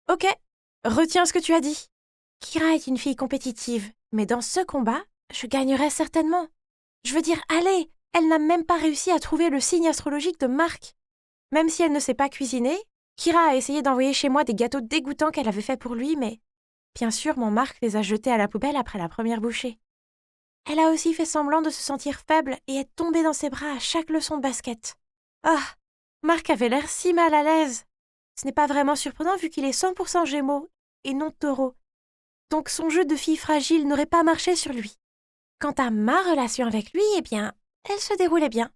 Ok, retiens ce que tu as dit. Kira est une fille compétitive, mais dans ce combat, je gagnerai certainement. Je veux dire, allez, elle n'a même pas réussi à trouver le signe astrologique de Marc. Même si elle ne sait pas cuisiner, Kira a essayé d'envoyer chez moi des gâteaux dégoûtants qu'elle avait faits pour lui, mais bien sûr, mon Marc les a jetés à la poubelle après la première bouchée. Elle a aussi fait semblant de se sentir faible et est tombée dans ses bras à chaque leçon de basket. Ah, Marc avait l'air si mal à l'aise. Ce n'est pas vraiment surprenant vu qu'il est 100% Gémeaux et non Taureau. Donc son jeu de fille fragile n'aurait pas marché sur lui. Quant à ma relation avec lui, eh bien, elle se déroulait bien.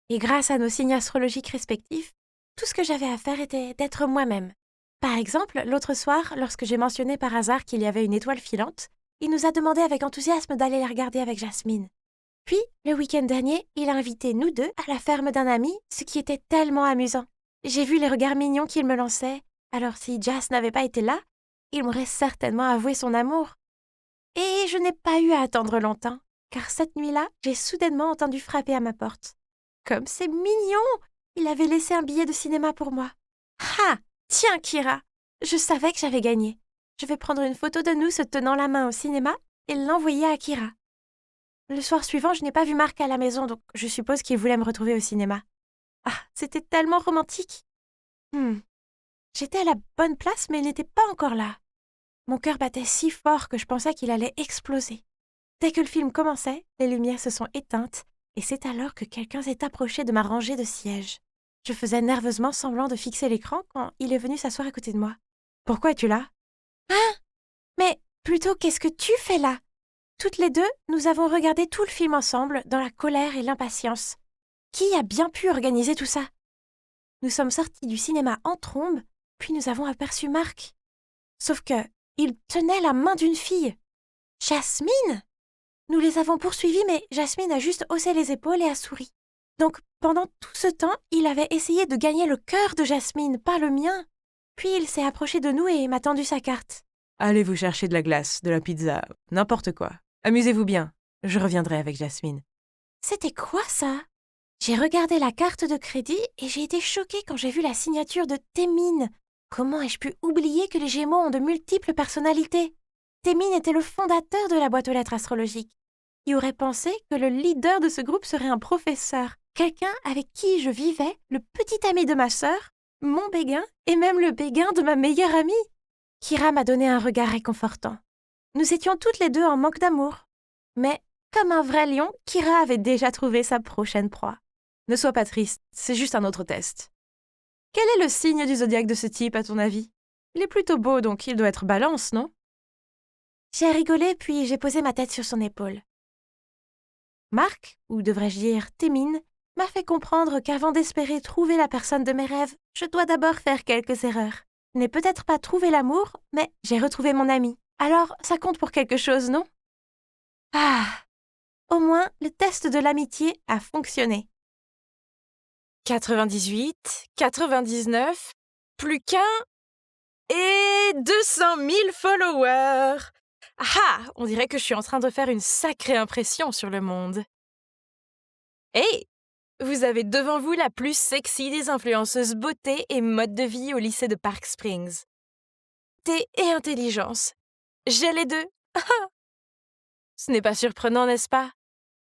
Et grâce à nos signes astrologiques respectifs, tout ce que j'avais à faire était d'être moi-même. Par exemple, l'autre soir, lorsque j'ai mentionné par hasard qu'il y avait une étoile filante, il nous a demandé avec enthousiasme d'aller la regarder avec Jasmine. Puis, le week-end dernier, il a invité nous deux à la ferme d'un ami, ce qui était tellement amusant. J'ai vu les regards mignons qu'il me lançait, alors si Jas n'avait pas été là, il m'aurait certainement avoué son amour. Et je n'ai pas eu à attendre longtemps, car cette nuit-là, j'ai soudainement entendu frapper à ma porte. Comme c'est mignon! Il avait laissé un billet de cinéma pour moi. Ah! Tiens, Kira! Je savais que j'avais gagné. Je vais prendre une photo de nous se tenant la main au cinéma et l'envoyer à Kira. Le soir suivant, je n'ai pas vu Marc à la maison, donc je suppose qu'il voulait me retrouver au cinéma. Ah, c'était tellement romantique. J'étais à la bonne place, mais il n'était pas encore là. Mon cœur battait si fort que je pensais qu'il allait exploser. Dès que le film commençait, les lumières se sont éteintes et c'est alors que quelqu'un s'est approché de ma rangée de sièges. Je faisais nerveusement semblant de fixer l'écran quand il est venu s'asseoir à côté de moi. « Pourquoi es-tu là ?»« Hein ? Mais plutôt qu'est-ce que tu fais là ?» Toutes les deux, nous avons regardé tout le film ensemble dans la colère et l'impatience. Qui a bien pu organiser tout ça ? Nous sommes sortis du cinéma en trombe, puis nous avons aperçu Marc. Sauf que, il tenait la main d'une fille. Jasmine ? Nous les avons poursuivis, mais Jasmine a juste haussé les épaules et a souri. Donc, pendant tout ce temps, il avait essayé de gagner le cœur de Jasmine, pas le mien. Puis il s'est approché de nous et m'a tendu sa carte. « Allez vous chercher de la glace, de la pizza, n'importe quoi. Amusez-vous bien, je reviendrai avec Jasmine. » C'était quoi ça ? J'ai regardé la carte de crédit et j'ai été choquée quand j'ai vu la signature de Témine. Comment ai-je pu oublier que les Gémeaux ont de multiples personnalités ? Témine était le fondateur de la boîte aux lettres astrologique. Qui aurait pensé que le leader de ce groupe serait un professeur, quelqu'un avec qui je vivais, le petit ami de ma sœur, mon béguin et même le béguin de ma meilleure amie. Kira m'a donné un regard réconfortant. Nous étions toutes les deux en manque d'amour. Mais, comme un vrai lion, Kira avait déjà trouvé sa prochaine proie. Ne sois pas triste, c'est juste un autre test. Quel est le signe du zodiaque de ce type, à ton avis ? Il est plutôt beau, donc il doit être Balance, non ? J'ai rigolé, puis j'ai posé ma tête sur son épaule. Marc, ou devrais-je dire Témine, m'a fait comprendre qu'avant d'espérer trouver la personne de mes rêves, je dois d'abord faire quelques erreurs. Je n'ai peut-être pas trouvé l'amour, mais j'ai retrouvé mon ami. Alors, ça compte pour quelque chose, non ? Ah ! Au moins, le test de l'amitié a fonctionné. 98, 99, plus qu'un et 200 000 followers. Ah, on dirait que je suis en train de faire une sacrée impression sur le monde. Hey, vous avez devant vous la plus sexy des influenceuses beauté et mode de vie au lycée de Park Springs. Beauté et intelligence. J'ai les deux. Ce n'est pas surprenant, n'est-ce pas ?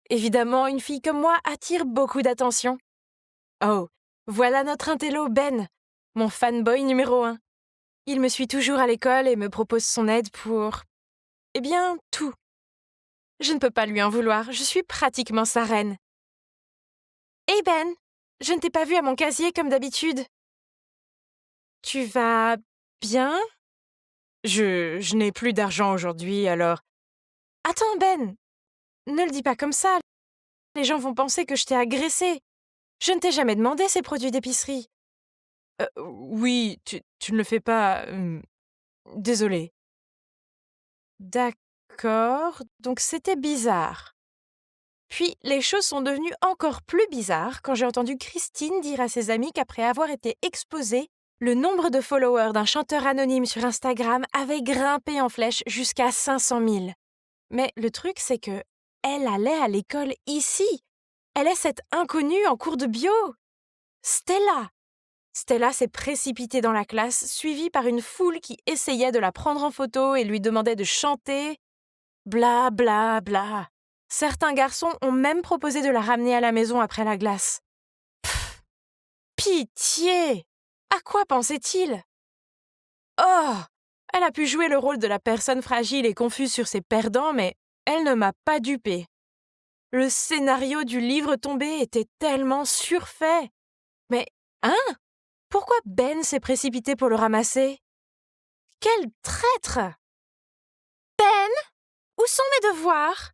Évidemment, une fille comme moi attire beaucoup d'attention. Oh, voilà notre intello Ben, mon fanboy numéro 1. Il me suit toujours à l'école et me propose son aide pour... Eh bien, tout. Je ne peux pas lui en vouloir, je suis pratiquement sa reine. Hey Ben, je ne t'ai pas vu à mon casier comme d'habitude. Tu vas bien ? Je n'ai plus d'argent aujourd'hui, alors... Attends Ben, ne le dis pas comme ça. Les gens vont penser que je t'ai agressé. Je ne t'ai jamais demandé ces produits d'épicerie. Oui, tu ne le fais pas. Désolée. D'accord, donc c'était bizarre. Puis, les choses sont devenues encore plus bizarres quand j'ai entendu Christine dire à ses amis qu'après avoir été exposée, le nombre de followers d'un chanteur anonyme sur Instagram avait grimpé en flèche jusqu'à 500 000. Mais le truc, c'est que elle allait à l'école ici. Elle est cette inconnue en cours de bio. Stella. Stella s'est précipitée dans la classe, suivie par une foule qui essayait de la prendre en photo et lui demandait de chanter. Bla bla bla. Certains garçons ont même proposé de la ramener à la maison après la glace. Pfff. Pitié. À quoi pensait-il ? Oh. Elle a pu jouer le rôle de la personne fragile et confuse sur ses perdants, mais elle ne m'a pas dupée. Le scénario du livre tombé était tellement surfait. Mais, hein ? Pourquoi Ben s'est précipité pour le ramasser ? Quel traître ! Ben ? Où sont mes devoirs ?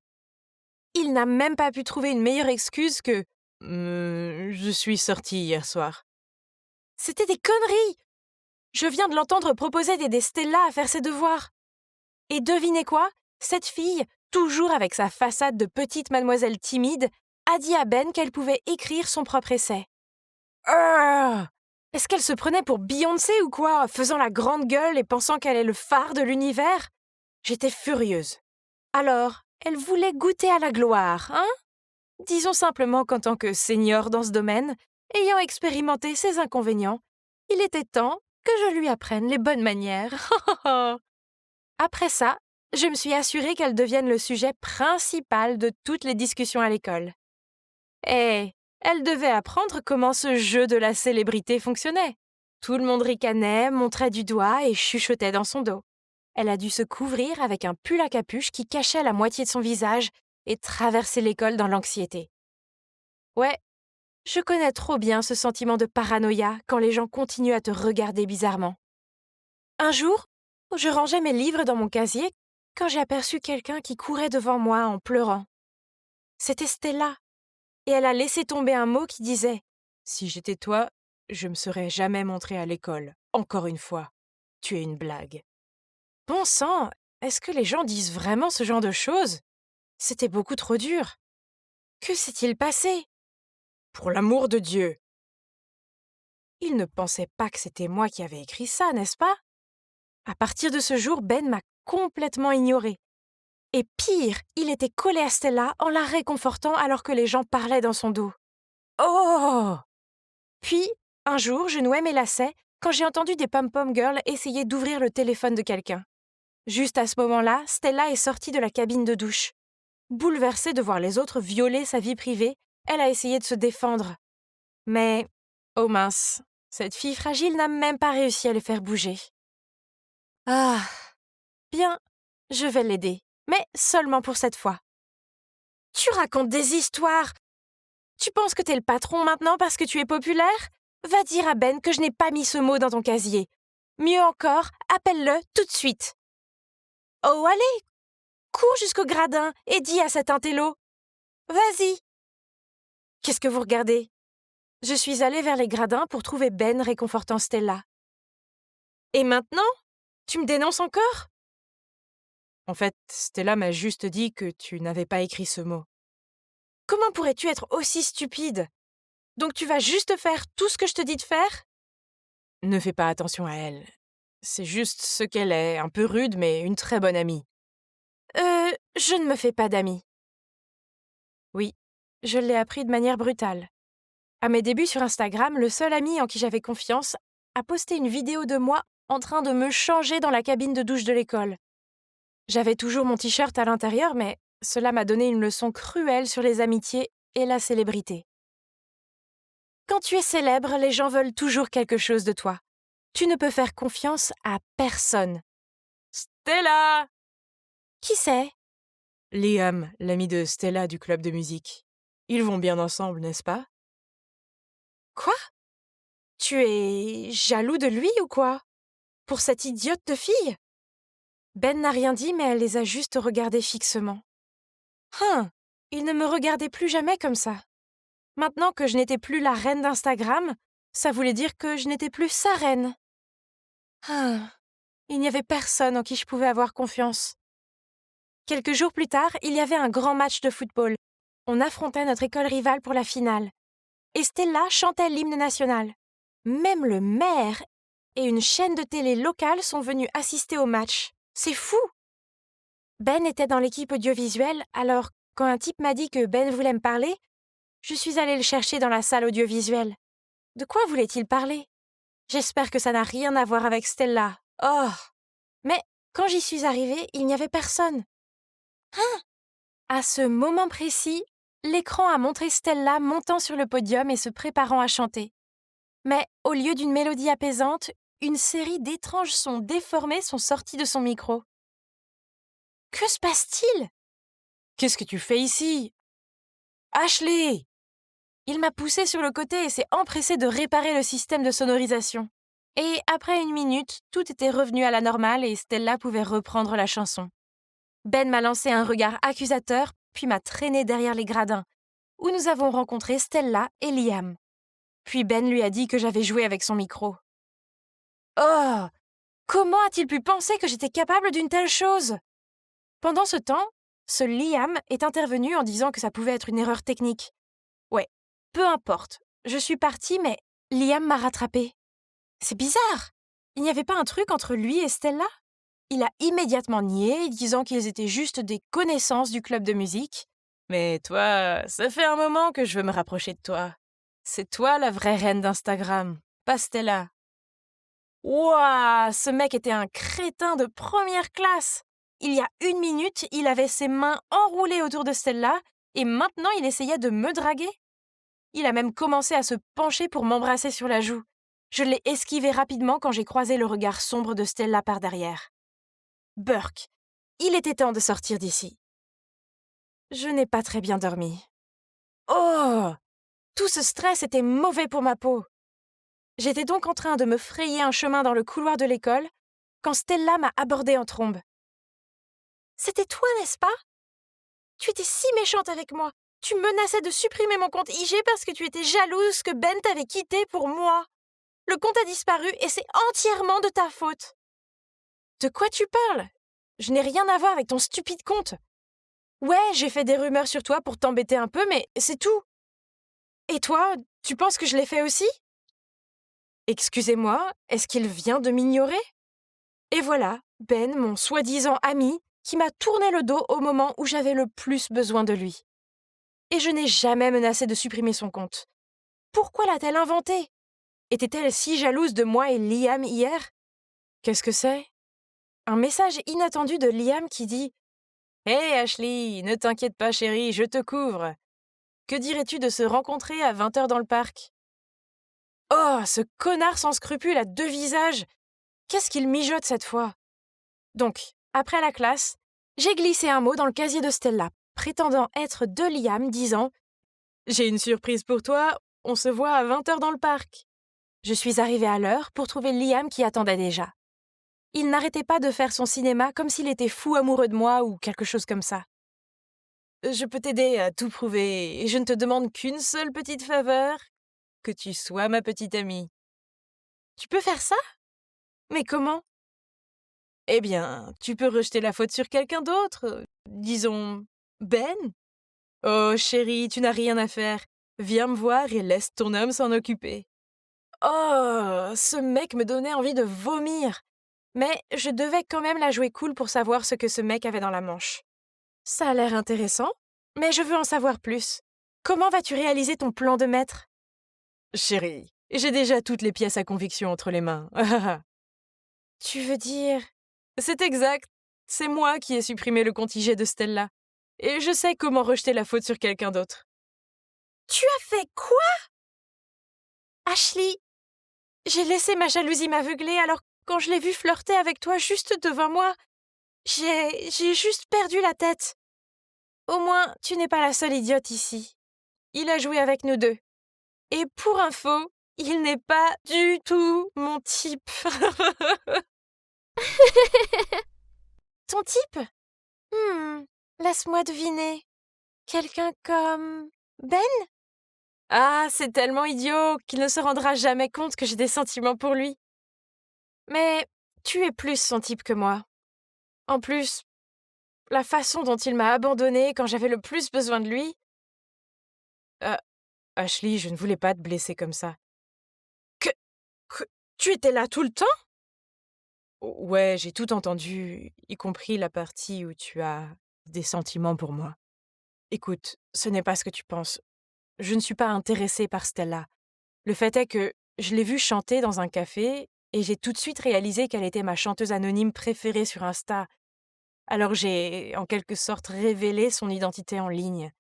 Il n'a même pas pu trouver une meilleure excuse que « Je suis sortie hier soir ». C'était des conneries ! Je viens de l'entendre proposer d'aider Stella à faire ses devoirs. Et devinez quoi ? Cette fille, toujours avec sa façade de petite mademoiselle timide, a dit à Ben qu'elle pouvait écrire son propre essai. Est-ce qu'elle se prenait pour Beyoncé ou quoi, faisant la grande gueule et pensant qu'elle est le phare de l'univers ? J'étais furieuse. Alors, elle voulait goûter à la gloire, hein ? Disons simplement qu'en tant que senior dans ce domaine, ayant expérimenté ses inconvénients, il était temps que je lui apprenne les bonnes manières. Après ça, je me suis assurée qu'elle devienne le sujet principal de toutes les discussions à l'école. Et elle devait apprendre comment ce jeu de la célébrité fonctionnait. Tout le monde ricanait, montrait du doigt et chuchotait dans son dos. Elle a dû se couvrir avec un pull à capuche qui cachait la moitié de son visage et traverser l'école dans l'anxiété. Ouais, je connais trop bien ce sentiment de paranoïa quand les gens continuent à te regarder bizarrement. Un jour, je rangeais mes livres dans mon casier quand j'ai aperçu quelqu'un qui courait devant moi en pleurant. C'était Stella, et elle a laissé tomber un mot qui disait « Si j'étais toi, je me serais jamais montrée à l'école. Encore une fois, tu es une blague. » Bon sang, est-ce que les gens disent vraiment ce genre de choses? C'était beaucoup trop dur. Que s'est-il passé? Pour l'amour de Dieu! Il ne pensait pas que c'était moi qui avais écrit ça, n'est-ce pas? À partir de ce jour, Ben m'a complètement ignorée. Et pire, il était collé à Stella en la réconfortant alors que les gens parlaient dans son dos. Oh! Puis, un jour, je nouais mes lacets quand j'ai entendu des pom-pom girls essayer d'ouvrir le téléphone de quelqu'un. Juste à ce moment-là, Stella est sortie de la cabine de douche. Bouleversée de voir les autres violer sa vie privée, elle a essayé de se défendre. Mais, oh mince, cette fille fragile n'a même pas réussi à les faire bouger. Ah, bien, je vais l'aider, mais seulement pour cette fois. Tu racontes des histoires. Tu penses que t'es le patron maintenant parce que tu es populaire? Va dire à Ben que je n'ai pas mis ce mot dans ton casier. Mieux encore, appelle-le tout de suite. Oh, allez, cours jusqu'au gradin et dis à cet intello. Vas-y. Qu'est-ce que vous regardez? Je suis allée vers les gradins pour trouver Ben réconfortant Stella. Et maintenant? Tu me dénonces encore? En fait, Stella m'a juste dit que tu n'avais pas écrit ce mot. Comment pourrais-tu être aussi stupide? Donc tu vas juste faire tout ce que je te dis de faire? Ne fais pas attention à elle. C'est juste ce qu'elle est, un peu rude, mais une très bonne amie. Je ne me fais pas d'amis. Oui, je l'ai appris de manière brutale. À mes débuts sur Instagram, le seul ami en qui j'avais confiance a posté une vidéo de moi en train de me changer dans la cabine de douche de l'école. J'avais toujours mon t-shirt à l'intérieur, mais cela m'a donné une leçon cruelle sur les amitiés et la célébrité. Quand tu es célèbre, les gens veulent toujours quelque chose de toi. Tu ne peux faire confiance à personne. Stella! Qui c'est? Liam, l'ami de Stella du club de musique. Ils vont bien ensemble, n'est-ce pas? Quoi? Tu es jaloux de lui ou quoi? Pour cette idiote de fille? Ben n'a rien dit, mais elle les a juste regardés fixement. Il ne me regardait plus jamais comme ça. Maintenant que je n'étais plus la reine d'Instagram, ça voulait dire que je n'étais plus sa reine. Il n'y avait personne en qui je pouvais avoir confiance. Quelques jours plus tard, il y avait un grand match de football. On affrontait notre école rivale pour la finale. Et Stella chantait l'hymne national. Même le maire et une chaîne de télé locale sont venus assister au match. C'est fou! Ben était dans l'équipe audiovisuelle, alors quand un type m'a dit que Ben voulait me parler, je suis allée le chercher dans la salle audiovisuelle. De quoi voulait-il parler? J'espère que ça n'a rien à voir avec Stella. Oh! Mais quand j'y suis arrivée, il n'y avait personne. À ce moment précis, l'écran a montré Stella montant sur le podium et se préparant à chanter. Mais au lieu d'une mélodie apaisante, une série d'étranges sons déformés sont sortis de son micro. Que se passe-t-il? Qu'est-ce que tu fais ici? Ashley! Il m'a poussé sur le côté et s'est empressé de réparer le système de sonorisation. Et après une minute, tout était revenu à la normale et Stella pouvait reprendre la chanson. Ben m'a lancé un regard accusateur, puis m'a traîné derrière les gradins, où nous avons rencontré Stella et Liam. Puis Ben lui a dit que j'avais joué avec son micro. Oh! Comment a-t-il pu penser que j'étais capable d'une telle chose? Pendant ce temps, ce Liam est intervenu en disant que ça pouvait être une erreur technique. Ouais, peu importe. Je suis partie, mais Liam m'a rattrapée. C'est bizarre. Il n'y avait pas un truc entre lui et Stella? Il a immédiatement nié, disant qu'ils étaient juste des connaissances du club de musique. Mais toi, ça fait un moment que je veux me rapprocher de toi. C'est toi la vraie reine d'Instagram, pas Stella. Ouah, ce mec était un crétin de première classe. Il y a une minute, il avait ses mains enroulées autour de Stella et maintenant il essayait de me draguer. Il a même commencé à se pencher pour m'embrasser sur la joue. Je l'ai esquivé rapidement quand j'ai croisé le regard sombre de Stella par derrière. Burke, il était temps de sortir d'ici. Je n'ai pas très bien dormi. Oh! Tout ce stress était mauvais pour ma peau. J'étais donc en train de me frayer un chemin dans le couloir de l'école quand Stella m'a abordée en trombe. C'était toi, n'est-ce pas? Tu étais si méchante avec moi. Tu menaçais de supprimer mon compte IG parce que tu étais jalouse que Ben t'avait quitté pour moi. Le compte a disparu et c'est entièrement de ta faute. De quoi tu parles? Je n'ai rien à voir avec ton stupide compte. Ouais, j'ai fait des rumeurs sur toi pour t'embêter un peu, mais c'est tout. Et toi, tu penses que je l'ai fait aussi? Excusez-moi, est-ce qu'il vient de m'ignorer? Et voilà, Ben, mon soi-disant ami, qui m'a tourné le dos au moment où j'avais le plus besoin de lui. Et je n'ai jamais menacé de supprimer son compte. Pourquoi l'a-t-elle inventé? Était-elle si jalouse de moi et Liam hier? Qu'est-ce que c'est? Un message inattendu de Liam qui dit « Hey Ashley, ne t'inquiète pas chérie, je te couvre. Que dirais-tu de se rencontrer à 20h dans le parc ?» Oh, ce connard sans scrupules à deux visages! Qu'est-ce qu'il mijote cette fois? Donc, après la classe, j'ai glissé un mot dans le casier de Stella, prétendant être de Liam, disant « J'ai une surprise pour toi, on se voit à 20h dans le parc. » Je suis arrivée à l'heure pour trouver Liam qui attendait déjà. Il n'arrêtait pas de faire son cinéma comme s'il était fou amoureux de moi ou quelque chose comme ça. Je peux t'aider à tout prouver et je ne te demande qu'une seule petite faveur, que tu sois ma petite amie. Tu peux faire ça? Mais comment? Eh bien, tu peux rejeter la faute sur quelqu'un d'autre, disons Ben. Oh chérie, tu n'as rien à faire. Viens me voir et laisse ton homme s'en occuper. Oh, ce mec me donnait envie de vomir. Mais je devais quand même la jouer cool pour savoir ce que ce mec avait dans la manche. Ça a l'air intéressant, mais je veux en savoir plus. Comment vas-tu réaliser ton plan de maître? Chérie, j'ai déjà toutes les pièces à conviction entre les mains. Tu veux dire... C'est exact. C'est moi qui ai supprimé le compte IG de Stella. Et je sais comment rejeter la faute sur quelqu'un d'autre. Tu as fait quoi? Ashley, j'ai laissé ma jalousie m'aveugler alors quand je l'ai vu flirter avec toi juste devant moi. J'ai juste perdu la tête. Au moins, tu n'es pas la seule idiote ici. Il a joué avec nous deux. Et pour info, il n'est pas du tout mon type. Ton type? Laisse-moi deviner. Quelqu'un comme Ben? Ah, c'est tellement idiot qu'il ne se rendra jamais compte que j'ai des sentiments pour lui. Mais tu es plus son type que moi. En plus, la façon dont il m'a abandonnée quand j'avais le plus besoin de lui... Ashley, je ne voulais pas te blesser comme ça. Que, que tu étais là tout le temps? Ouais, j'ai tout entendu, y compris la partie où tu as des sentiments pour moi. Écoute, ce n'est pas ce que tu penses. Je ne suis pas intéressée par Stella. Le fait est que je l'ai vue chanter dans un café et j'ai tout de suite réalisé qu'elle était ma chanteuse anonyme préférée sur Insta. Alors j'ai, en quelque sorte, révélé son identité en ligne.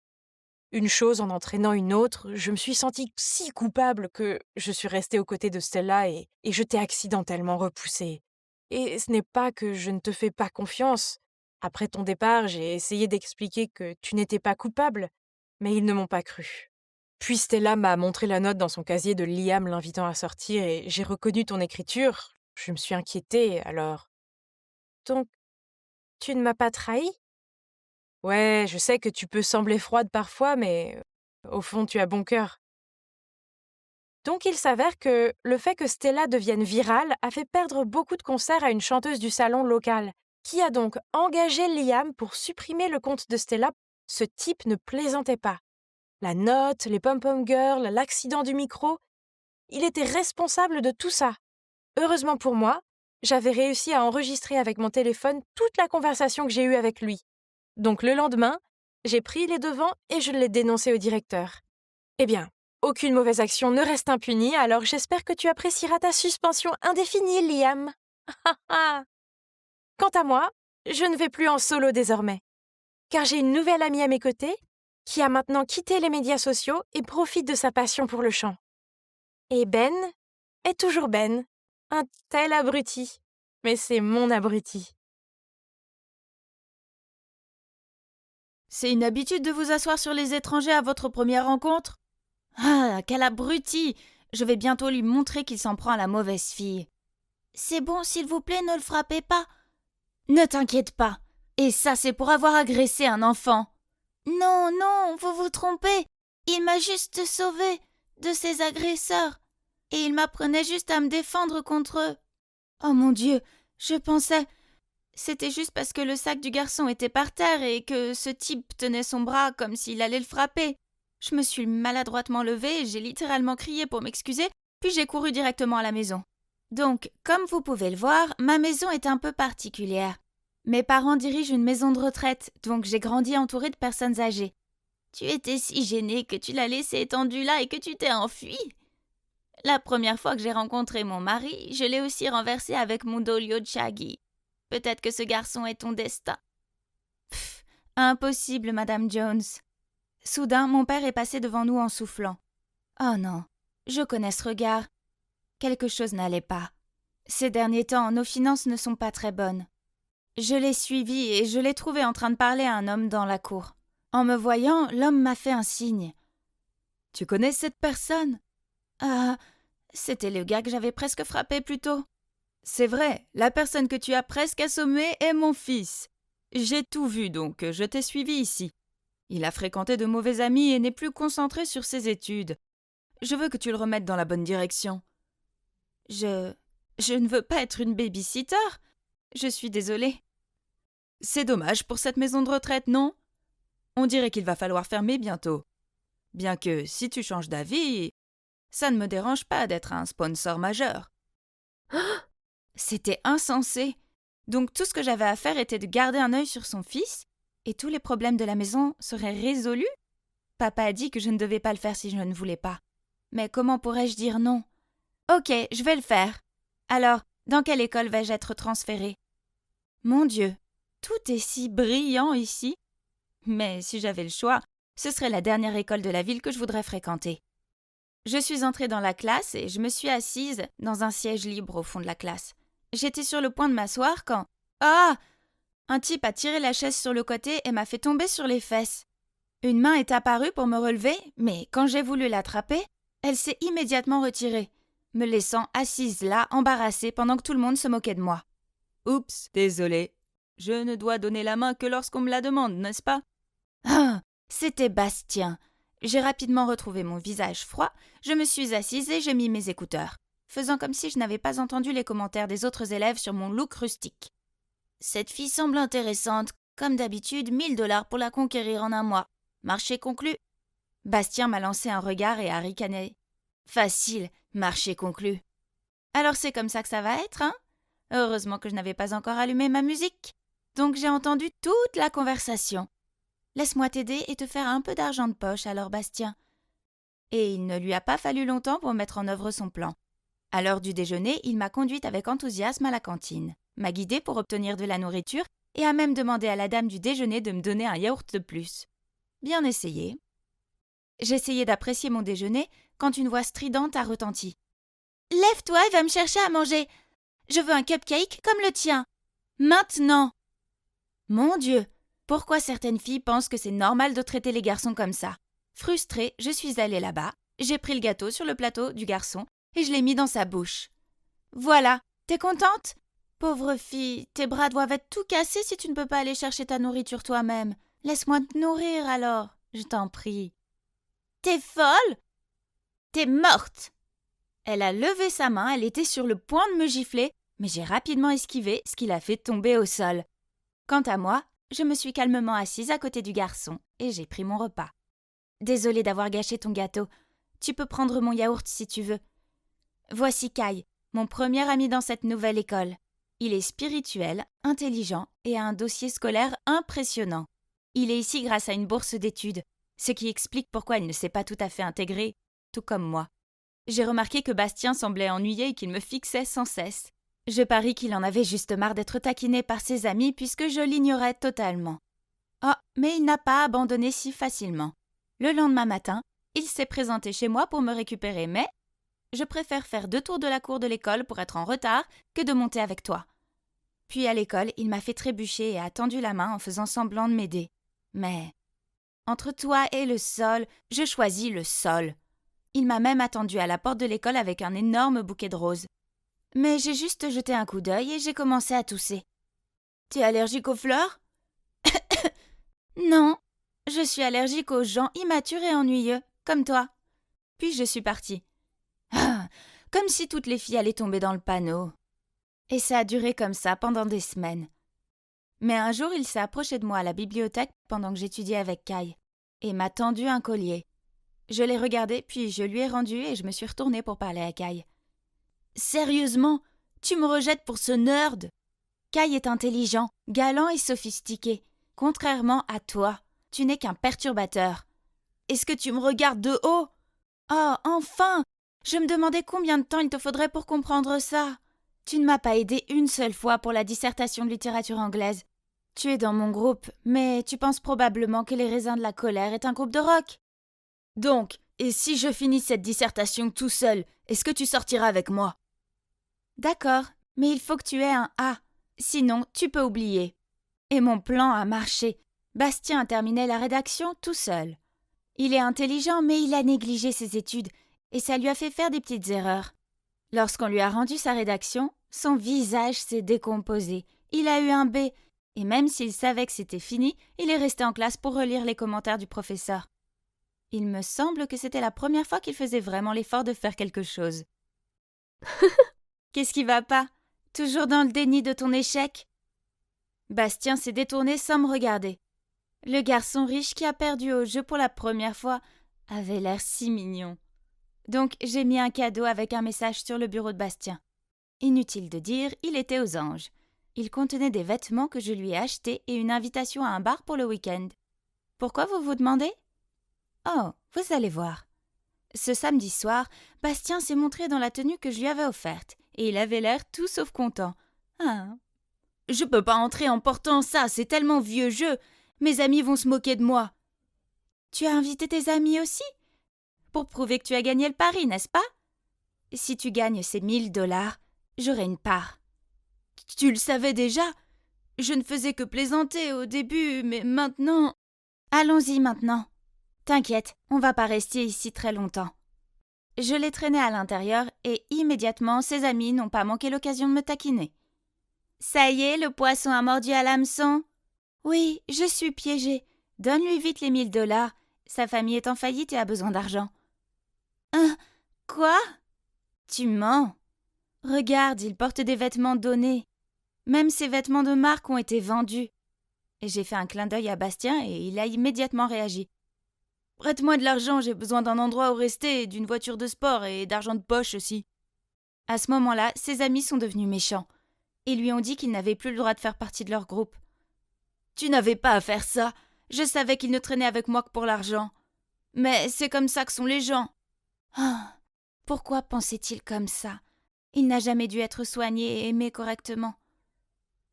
Une chose en entraînant une autre, je me suis sentie si coupable que je suis restée aux côtés de Stella et je t'ai accidentellement repoussée. Et ce n'est pas que je ne te fais pas confiance. Après ton départ, j'ai essayé d'expliquer que tu n'étais pas coupable, mais ils ne m'ont pas cru. Puis Stella m'a montré la note dans son casier de Liam l'invitant à sortir et j'ai reconnu ton écriture. Je me suis inquiétée, alors... Donc, tu ne m'as pas trahi? Ouais, je sais que tu peux sembler froide parfois, mais au fond, tu as bon cœur. Donc il s'avère que le fait que Stella devienne virale a fait perdre beaucoup de concerts à une chanteuse du salon local, qui a donc engagé Liam pour supprimer le compte de Stella. Ce type ne plaisantait pas. La note, les pom-pom girls, l'accident du micro, il était responsable de tout ça. Heureusement pour moi, j'avais réussi à enregistrer avec mon téléphone toute la conversation que j'ai eue avec lui. Donc le lendemain, j'ai pris les devants et je l'ai dénoncé au directeur. Eh bien, aucune mauvaise action ne reste impunie, alors j'espère que tu apprécieras ta suspension indéfinie, Liam. Quant à moi, je ne vais plus en solo désormais, car j'ai une nouvelle amie à mes côtés qui a maintenant quitté les médias sociaux et profite de sa passion pour le chant. Et Ben est toujours Ben, un tel abruti. Mais c'est mon abruti. C'est une habitude de vous asseoir sur les étrangers à votre première rencontre? Ah, quel abruti! Je vais bientôt lui montrer qu'il s'en prend à la mauvaise fille. C'est bon, s'il vous plaît, ne le frappez pas. Ne t'inquiète pas. Et ça, c'est pour avoir agressé un enfant. Non, non, vous vous trompez. Il m'a juste sauvé de ces agresseurs. Et il m'apprenait juste à me défendre contre eux. Oh mon Dieu, je pensais... C'était juste parce que le sac du garçon était par terre et que ce type tenait son bras comme s'il allait le frapper. Je me suis maladroitement levée et j'ai littéralement crié pour m'excuser, puis j'ai couru directement à la maison. Donc, comme vous pouvez le voir, ma maison est un peu particulière. Mes parents dirigent une maison de retraite, donc j'ai grandi entourée de personnes âgées. Tu étais si gênée que tu l'as laissé étendu là et que tu t'es enfui. La première fois que j'ai rencontré mon mari, je l'ai aussi renversé avec mon dolio Shaggy. Peut-être que ce garçon est ton destin. Pff, impossible, Madame Jones. Soudain, mon père est passé devant nous en soufflant. Oh non, je connais ce regard. Quelque chose n'allait pas. Ces derniers temps, nos finances ne sont pas très bonnes. Je l'ai suivi et je l'ai trouvé en train de parler à un homme dans la cour. En me voyant, l'homme m'a fait un signe. « Tu connais cette personne ?»« Ah, c'était le gars que j'avais presque frappé plus tôt. »« C'est vrai, la personne que tu as presque assommée est mon fils. J'ai tout vu donc, je t'ai suivi ici. Il a fréquenté de mauvais amis et n'est plus concentré sur ses études. Je veux que tu le remettes dans la bonne direction. » Je ne veux pas être une baby-sitter. Je suis désolée. C'est dommage pour cette maison de retraite, non? On dirait qu'il va falloir fermer bientôt. Bien que, si tu changes d'avis, ça ne me dérange pas d'être un sponsor majeur. C'était insensé. Donc tout ce que j'avais à faire était de garder un œil sur son fils, et tous les problèmes de la maison seraient résolus? Papa a dit que je ne devais pas le faire si je ne voulais pas. Mais comment pourrais-je dire non? Ok, je vais le faire. Alors, dans quelle école vais-je être transférée? Mon Dieu, tout est si brillant ici. Mais si j'avais le choix, ce serait la dernière école de la ville que je voudrais fréquenter. Je suis entrée dans la classe et je me suis assise dans un siège libre au fond de la classe. J'étais sur le point de m'asseoir quand... Ah! Un type a tiré la chaise sur le côté et m'a fait tomber sur les fesses. Une main est apparue pour me relever, mais quand j'ai voulu l'attraper, elle s'est immédiatement retirée, me laissant assise là, embarrassée, pendant que tout le monde se moquait de moi. Oups, désolée. Je ne dois donner la main que lorsqu'on me la demande, n'est-ce pas? Ah, c'était Bastien. J'ai rapidement retrouvé mon visage froid, je me suis assise et j'ai mis mes écouteurs, faisant comme si je n'avais pas entendu les commentaires des autres élèves sur mon look rustique. Cette fille semble intéressante. Comme d'habitude, 1000 $ pour la conquérir en un mois. Marché conclu. Bastien m'a lancé un regard et a ricané. Facile, marché conclu. Alors c'est comme ça que ça va être, hein? Heureusement que je n'avais pas encore allumé ma musique. Donc j'ai entendu toute la conversation. Laisse-moi t'aider et te faire un peu d'argent de poche, alors Bastien. Et il ne lui a pas fallu longtemps pour mettre en œuvre son plan. À l'heure du déjeuner, il m'a conduite avec enthousiasme à la cantine, m'a guidée pour obtenir de la nourriture et a même demandé à la dame du déjeuner de me donner un yaourt de plus. Bien essayé. J'essayais d'apprécier mon déjeuner quand une voix stridente a retenti. « Lève-toi et va me chercher à manger. Je veux un cupcake comme le tien. Maintenant !» Mon Dieu, pourquoi certaines filles pensent que c'est normal de traiter les garçons comme ça? Frustrée, je suis allée là-bas, j'ai pris le gâteau sur le plateau du garçon et je l'ai mis dans sa bouche. Voilà, t'es contente? Pauvre fille, tes bras doivent être tout cassés si tu ne peux pas aller chercher ta nourriture toi-même. Laisse-moi te nourrir alors, je t'en prie. T'es folle? T'es morte! Elle a levé sa main, elle était sur le point de me gifler, mais j'ai rapidement esquivé, ce qui l'a fait tomber au sol. Quant à moi, je me suis calmement assise à côté du garçon et j'ai pris mon repas. Désolée d'avoir gâché ton gâteau. Tu peux prendre mon yaourt si tu veux. Voici Kai, mon premier ami dans cette nouvelle école. Il est spirituel, intelligent et a un dossier scolaire impressionnant. Il est ici grâce à une bourse d'études, ce qui explique pourquoi il ne s'est pas tout à fait intégré, tout comme moi. J'ai remarqué que Bastien semblait ennuyé et qu'il me fixait sans cesse. Je parie qu'il en avait juste marre d'être taquiné par ses amis puisque je l'ignorais totalement. Oh, mais il n'a pas abandonné si facilement. Le lendemain matin, il s'est présenté chez moi pour me récupérer, mais je préfère faire 2 tours de la cour de l'école pour être en retard que de monter avec toi. Puis à l'école, il m'a fait trébucher et a tendu la main en faisant semblant de m'aider. Mais Entre toi et le sol, je choisis le sol. Il m'a même attendu à la porte de l'école avec un énorme bouquet de roses. Mais j'ai juste jeté un coup d'œil et j'ai commencé à tousser. T'es allergique aux fleurs? Non, je suis allergique aux gens immatures et ennuyeux, comme toi. Puis je suis partie. Ah, comme si toutes les filles allaient tomber dans le panneau. Et ça a duré comme ça pendant des semaines. Mais un jour, il s'est approché de moi à la bibliothèque pendant que j'étudiais avec Kai et m'a tendu un collier. Je l'ai regardé, puis je lui ai rendu et je me suis retournée pour parler à Kai. Sérieusement, tu me rejettes pour ce nerd? Kai est intelligent, galant et sophistiqué. Contrairement à toi, tu n'es qu'un perturbateur. Est-ce que tu me regardes de haut? Oh, enfin! Je me demandais combien de temps il te faudrait pour comprendre ça. Tu ne m'as pas aidé une seule fois pour la dissertation de littérature anglaise. Tu es dans mon groupe, mais tu penses probablement que Les Raisins de la Colère est un groupe de rock. Donc, et si je finis cette dissertation tout seul, est-ce que tu sortiras avec moi? D'accord, mais il faut que tu aies un A. Sinon, tu peux oublier. Et mon plan a marché. Bastien a terminé la rédaction tout seul. Il est intelligent, mais il a négligé ses études, et ça lui a fait faire des petites erreurs. Lorsqu'on lui a rendu sa rédaction, son visage s'est décomposé. Il a eu un B, et même s'il savait que c'était fini, il est resté en classe pour relire les commentaires du professeur. Il me semble que c'était la première fois qu'il faisait vraiment l'effort de faire quelque chose. Qu'est-ce qui va pas? Toujours dans le déni de ton échec? Bastien s'est détourné sans me regarder. Le garçon riche qui a perdu au jeu pour la première fois avait l'air si mignon. Donc j'ai mis un cadeau avec un message sur le bureau de Bastien. Inutile de dire, il était aux anges. Il contenait des vêtements que je lui ai achetés et une invitation à un bar pour le week-end. Pourquoi vous vous demandez? Oh, vous allez voir. Ce samedi soir, Bastien s'est montré dans la tenue que je lui avais offerte, et il avait l'air tout sauf content. Ah. Je peux pas entrer en portant ça, c'est tellement vieux jeu. Mes amis vont se moquer de moi. Tu as invité tes amis aussi? Pour prouver que tu as gagné le pari, n'est-ce pas? Si tu gagnes ces 1 000 $, j'aurai une part. Tu le savais déjà? Je ne faisais que plaisanter au début, mais maintenant... Allons-y maintenant. T'inquiète, on va pas rester ici très longtemps. Je l'ai traîné à l'intérieur et immédiatement ses amis n'ont pas manqué l'occasion de me taquiner. Ça y est, le poisson a mordu à l'hameçon? Oui, je suis piégée. Donne-lui vite les 1 000 $. Sa famille est en faillite et a besoin d'argent. Hein? Quoi? Tu mens. Regarde, il porte des vêtements donnés. Même ses vêtements de marque ont été vendus. Et j'ai fait un clin d'œil à Bastien et il a immédiatement réagi. Prête-moi de l'argent, j'ai besoin d'un endroit où rester, d'une voiture de sport et d'argent de poche aussi. À ce moment-là, ses amis sont devenus méchants. Ils lui ont dit qu'il n'avait plus le droit de faire partie de leur groupe. Tu n'avais pas à faire ça. Je savais qu'il ne traînait avec moi que pour l'argent. Mais c'est comme ça que sont les gens. Ah, pourquoi pensait-il comme ça? Il n'a jamais dû être soigné et aimé correctement.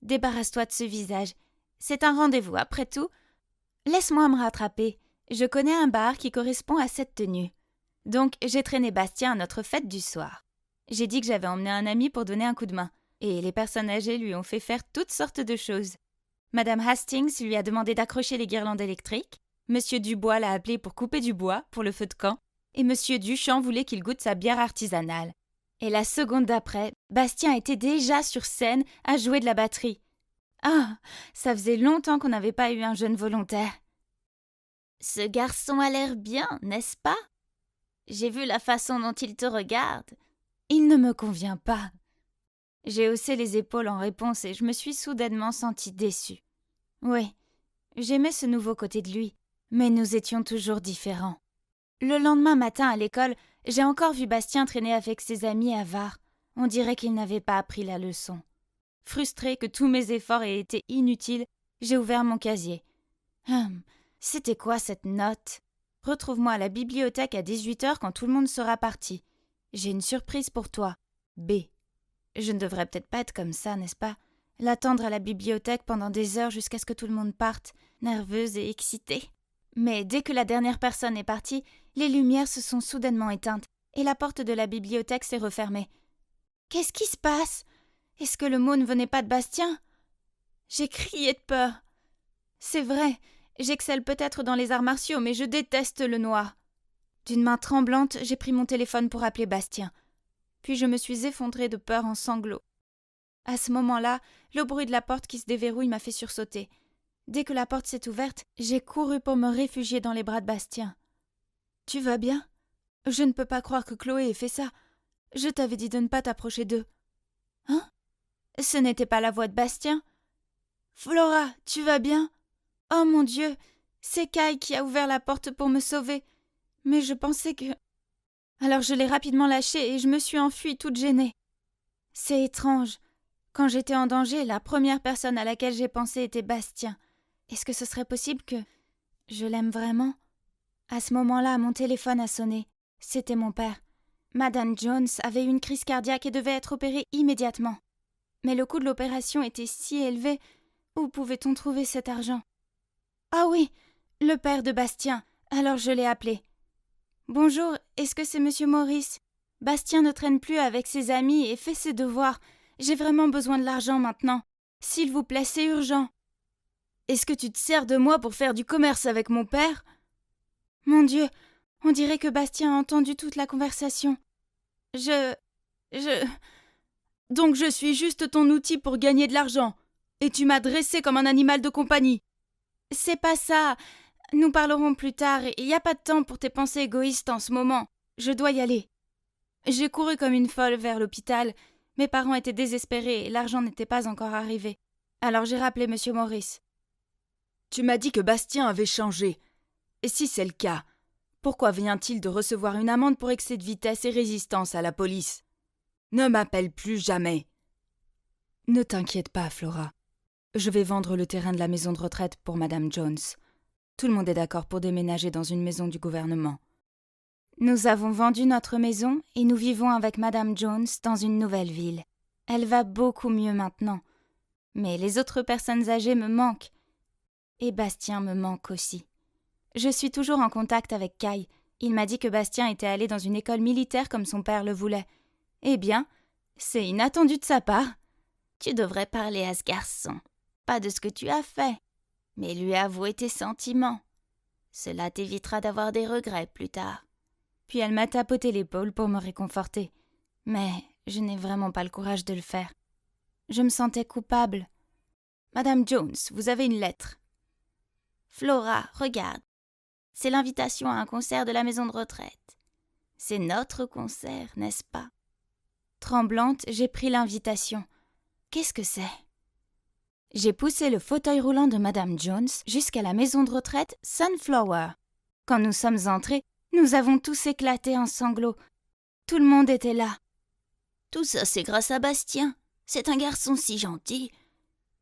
Débarrasse-toi de ce visage. C'est un rendez-vous, après tout. Laisse-moi me rattraper. Je connais un bar qui correspond à cette tenue. Donc, j'ai traîné Bastien à notre fête du soir. J'ai dit que j'avais emmené un ami pour donner un coup de main. Et les personnes âgées lui ont fait faire toutes sortes de choses. Madame Hastings lui a demandé d'accrocher les guirlandes électriques. Monsieur Dubois l'a appelé pour couper du bois pour le feu de camp. Et Monsieur Duchamp voulait qu'il goûte sa bière artisanale. Et la seconde d'après, Bastien était déjà sur scène à jouer de la batterie. Ah, ça faisait longtemps qu'on n'avait pas eu un jeune volontaire. Ce garçon a l'air bien, n'est-ce pas? J'ai vu la façon dont il te regarde. Il ne me convient pas. J'ai haussé les épaules en réponse et je me suis soudainement sentie déçue. Oui, j'aimais ce nouveau côté de lui, mais nous étions toujours différents. Le lendemain matin à l'école, j'ai encore vu Bastien traîner avec ses amis avares. On dirait qu'il n'avait pas appris la leçon. Frustrée que tous mes efforts aient été inutiles, j'ai ouvert mon casier. C'était quoi cette note? Retrouve-moi à la bibliothèque à 18h quand tout le monde sera parti. J'ai une surprise pour toi. B. Je ne devrais peut-être pas être comme ça, n'est-ce pas? L'attendre à la bibliothèque pendant des heures jusqu'à ce que tout le monde parte, nerveuse et excitée. Mais dès que la dernière personne est partie, les lumières se sont soudainement éteintes et la porte de la bibliothèque s'est refermée. Qu'est-ce qui se passe? Est-ce que le mot ne venait pas de Bastien? J'ai crié de peur. C'est vrai, J'excelle peut-être dans les arts martiaux, mais je déteste le noir. D'une main tremblante, j'ai pris mon téléphone pour appeler Bastien. Puis je me suis effondrée de peur en sanglots. À ce moment-là, le bruit de la porte qui se déverrouille m'a fait sursauter. Dès que la porte s'est ouverte, j'ai couru pour me réfugier dans les bras de Bastien. « Tu vas bien ? Je ne peux pas croire que Chloé ait fait ça. Je t'avais dit de ne pas t'approcher d'eux. »« Hein ? Ce n'était pas la voix de Bastien ? Flora, tu vas bien ? Oh mon Dieu, c'est Kai qui a ouvert la porte pour me sauver. Mais je pensais que... » Alors je l'ai rapidement lâché et je me suis enfuie toute gênée. C'est étrange. Quand j'étais en danger, la première personne à laquelle j'ai pensé était Bastien. Est-ce que ce serait possible que... je l'aime vraiment ? À ce moment-là, mon téléphone a sonné. C'était mon père. Madame Jones avait eu une crise cardiaque et devait être opérée immédiatement. Mais le coût de l'opération était si élevé. Où pouvait-on trouver cet argent ? Ah oui, le père de Bastien. Alors je l'ai appelé. Bonjour, est-ce que c'est Monsieur Maurice ? Bastien ne traîne plus avec ses amis et fait ses devoirs. J'ai vraiment besoin de l'argent maintenant. S'il vous plaît, c'est urgent. Est-ce que tu te sers de moi pour faire du commerce avec mon père ? Mon Dieu, on dirait que Bastien a entendu toute la conversation. Donc je suis juste ton outil pour gagner de l'argent. Et tu m'as dressé comme un animal de compagnie. C'est pas ça. Nous parlerons plus tard, il n'y a pas de temps pour tes pensées égoïstes en ce moment. Je dois y aller. J'ai couru comme une folle vers l'hôpital. Mes parents étaient désespérés et l'argent n'était pas encore arrivé. Alors j'ai rappelé Monsieur Maurice. Tu m'as dit que Bastien avait changé. Et si c'est le cas, pourquoi vient-il de recevoir une amende pour excès de vitesse et résistance à la police ? Ne m'appelle plus jamais. Ne t'inquiète pas, Flora. Je vais vendre le terrain de la maison de retraite pour Madame Jones. Tout le monde est d'accord pour déménager dans une maison du gouvernement. Nous avons vendu notre maison et nous vivons avec Madame Jones dans une nouvelle ville. Elle va beaucoup mieux maintenant. Mais les autres personnes âgées me manquent. Et Bastien me manque aussi. Je suis toujours en contact avec Kai. Il m'a dit que Bastien était allé dans une école militaire comme son père le voulait. Eh bien, c'est inattendu de sa part. Tu devrais parler à ce garçon. Pas de ce que tu as fait, mais lui avouer tes sentiments. Cela t'évitera d'avoir des regrets plus tard. Puis elle m'a tapoté l'épaule pour me réconforter. Mais je n'ai vraiment pas le courage de le faire. Je me sentais coupable. Madame Jones, vous avez une lettre. Flora, regarde. C'est l'invitation à un concert de la maison de retraite. C'est notre concert, n'est-ce pas ? Tremblante, j'ai pris l'invitation. Qu'est-ce que c'est ? J'ai poussé le fauteuil roulant de Madame Jones jusqu'à la maison de retraite Sunflower. Quand nous sommes entrés, nous avons tous éclaté en sanglots. Tout le monde était là. Tout ça, c'est grâce à Bastien. C'est un garçon si gentil.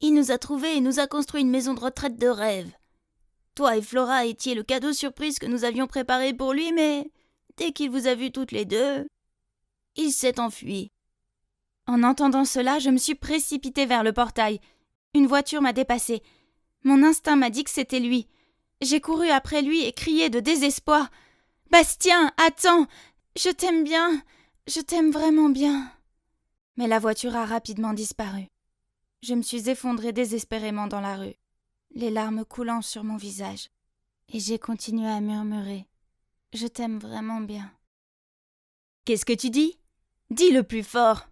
Il nous a trouvés et nous a construit une maison de retraite de rêve. Toi et Flora étiez le cadeau surprise que nous avions préparé pour lui, mais dès qu'il vous a vus toutes les deux, il s'est enfui. En entendant cela, je me suis précipitée vers le portail. Une voiture m'a dépassée. Mon instinct m'a dit que c'était lui. J'ai couru après lui et crié de désespoir. « Bastien, attends! Je t'aime bien! Je t'aime vraiment bien !» Mais la voiture a rapidement disparu. Je me suis effondrée désespérément dans la rue, les larmes coulant sur mon visage. Et j'ai continué à murmurer. « Je t'aime vraiment bien. » « Qu'est-ce que tu dis ? Dis le plus fort !»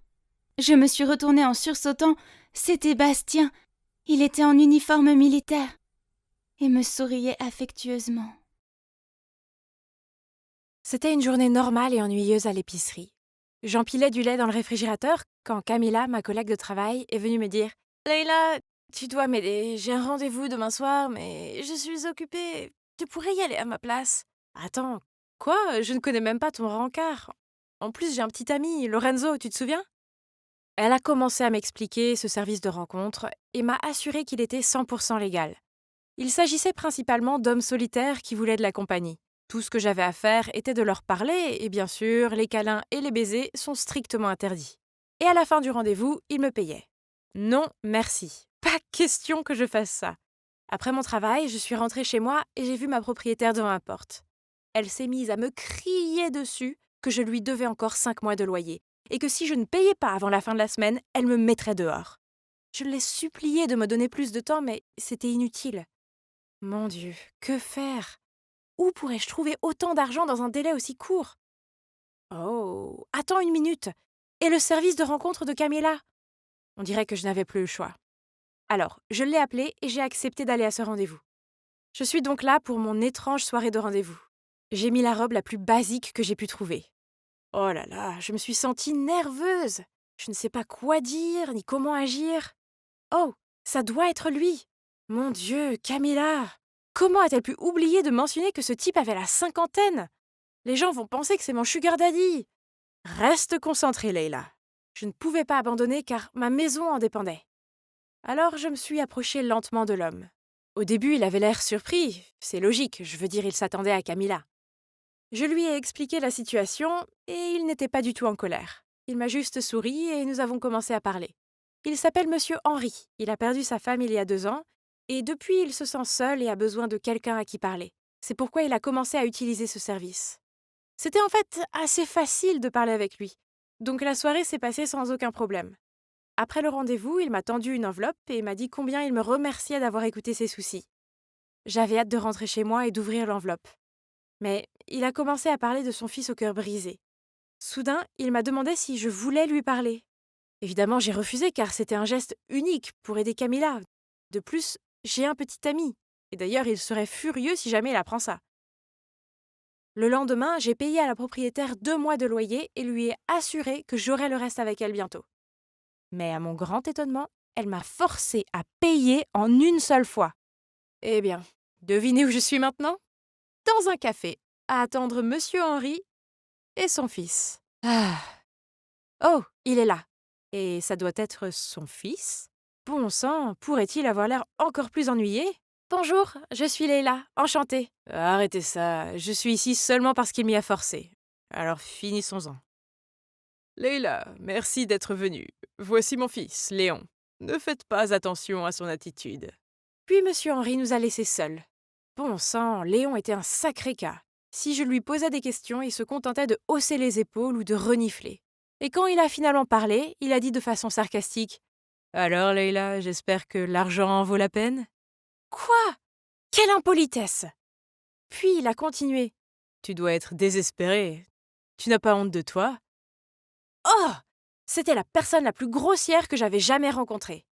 Je me suis retournée en sursautant. C'était Bastien. Il était en uniforme militaire et me souriait affectueusement. C'était une journée normale et ennuyeuse à l'épicerie. J'empilais du lait dans le réfrigérateur quand Camilla, ma collègue de travail, est venue me dire « Leila, tu dois m'aider, j'ai un rendez-vous demain soir, mais je suis occupée. Tu pourrais y aller à ma place. » Attends, quoi ? Je ne connais même pas ton rencard. En plus, j'ai un petit ami, Lorenzo, tu te souviens ? Elle a commencé à m'expliquer ce service de rencontre et m'a assuré qu'il était 100% légal. Il s'agissait principalement d'hommes solitaires qui voulaient de la compagnie. Tout ce que j'avais à faire était de leur parler et bien sûr, les câlins et les baisers sont strictement interdits. Et à la fin du rendez-vous, il me payait. Non, merci. Pas question que je fasse ça. Après mon travail, je suis rentrée chez moi et j'ai vu ma propriétaire devant ma porte. Elle s'est mise à me crier dessus que je lui devais encore 5 mois de loyer et que si je ne payais pas avant la fin de la semaine, elle me mettrait dehors. Je l'ai suppliée de me donner plus de temps, mais c'était inutile. Mon Dieu, que faire? Où pourrais-je trouver autant d'argent dans un délai aussi court? Oh, attends une minute. Et le service de rencontre de Camilla? On dirait que je n'avais plus le choix. Alors, je l'ai appelé et j'ai accepté d'aller à ce rendez-vous. Je suis donc là pour mon étrange soirée de rendez-vous. J'ai mis la robe la plus basique que j'ai pu trouver. Oh là là, je me suis sentie nerveuse. Je ne sais pas quoi dire ni comment agir. Oh, ça doit être lui. Mon Dieu, Camilla. Comment a-t-elle pu oublier de mentionner que ce type avait la cinquantaine? Les gens vont penser que c'est mon sugar daddy. Reste concentrée, Leila. Je ne pouvais pas abandonner car ma maison en dépendait. Alors je me suis approchée lentement de l'homme. Au début, il avait l'air surpris. C'est logique, je veux dire, il s'attendait à Camilla. Je lui ai expliqué la situation et il n'était pas du tout en colère. Il m'a juste souri et nous avons commencé à parler. Il s'appelle Monsieur Henry. Il a perdu sa femme il y a 2 ans et depuis il se sent seul et a besoin de quelqu'un à qui parler. C'est pourquoi il a commencé à utiliser ce service. C'était en fait assez facile de parler avec lui. Donc la soirée s'est passée sans aucun problème. Après le rendez-vous, il m'a tendu une enveloppe et m'a dit combien il me remerciait d'avoir écouté ses soucis. J'avais hâte de rentrer chez moi et d'ouvrir l'enveloppe. Mais il a commencé à parler de son fils au cœur brisé. Soudain, il m'a demandé si je voulais lui parler. Évidemment, j'ai refusé car c'était un geste unique pour aider Camilla. De plus, j'ai un petit ami. Et d'ailleurs, il serait furieux si jamais il apprend ça. Le lendemain, j'ai payé à la propriétaire 2 mois de loyer et lui ai assuré que j'aurais le reste avec elle bientôt. Mais à mon grand étonnement, elle m'a forcé à payer en une seule fois. Eh bien, devinez où je suis maintenant? Dans un café, à attendre Monsieur Henry et son fils. Ah. Oh, il est là. Et ça doit être son fils? Bon sang, pourrait-il avoir l'air encore plus ennuyé? Bonjour, je suis Leila, enchantée. Arrêtez ça, je suis ici seulement parce qu'il m'y a forcé. Alors finissons-en. Leila, merci d'être venue. Voici mon fils, Léon. Ne faites pas attention à son attitude. Puis Monsieur Henry nous a laissés seuls. Bon sang, Léon était un sacré cas. Si je lui posais des questions, il se contentait de hausser les épaules ou de renifler. Et quand il a finalement parlé, il a dit de façon sarcastique: Alors, Leila, j'espère que l'argent en vaut la peine? Quoi? Quelle impolitesse! Puis il a continué: Tu dois être désespérée. Tu n'as pas honte de toi? Oh! C'était la personne la plus grossière que j'avais jamais rencontrée.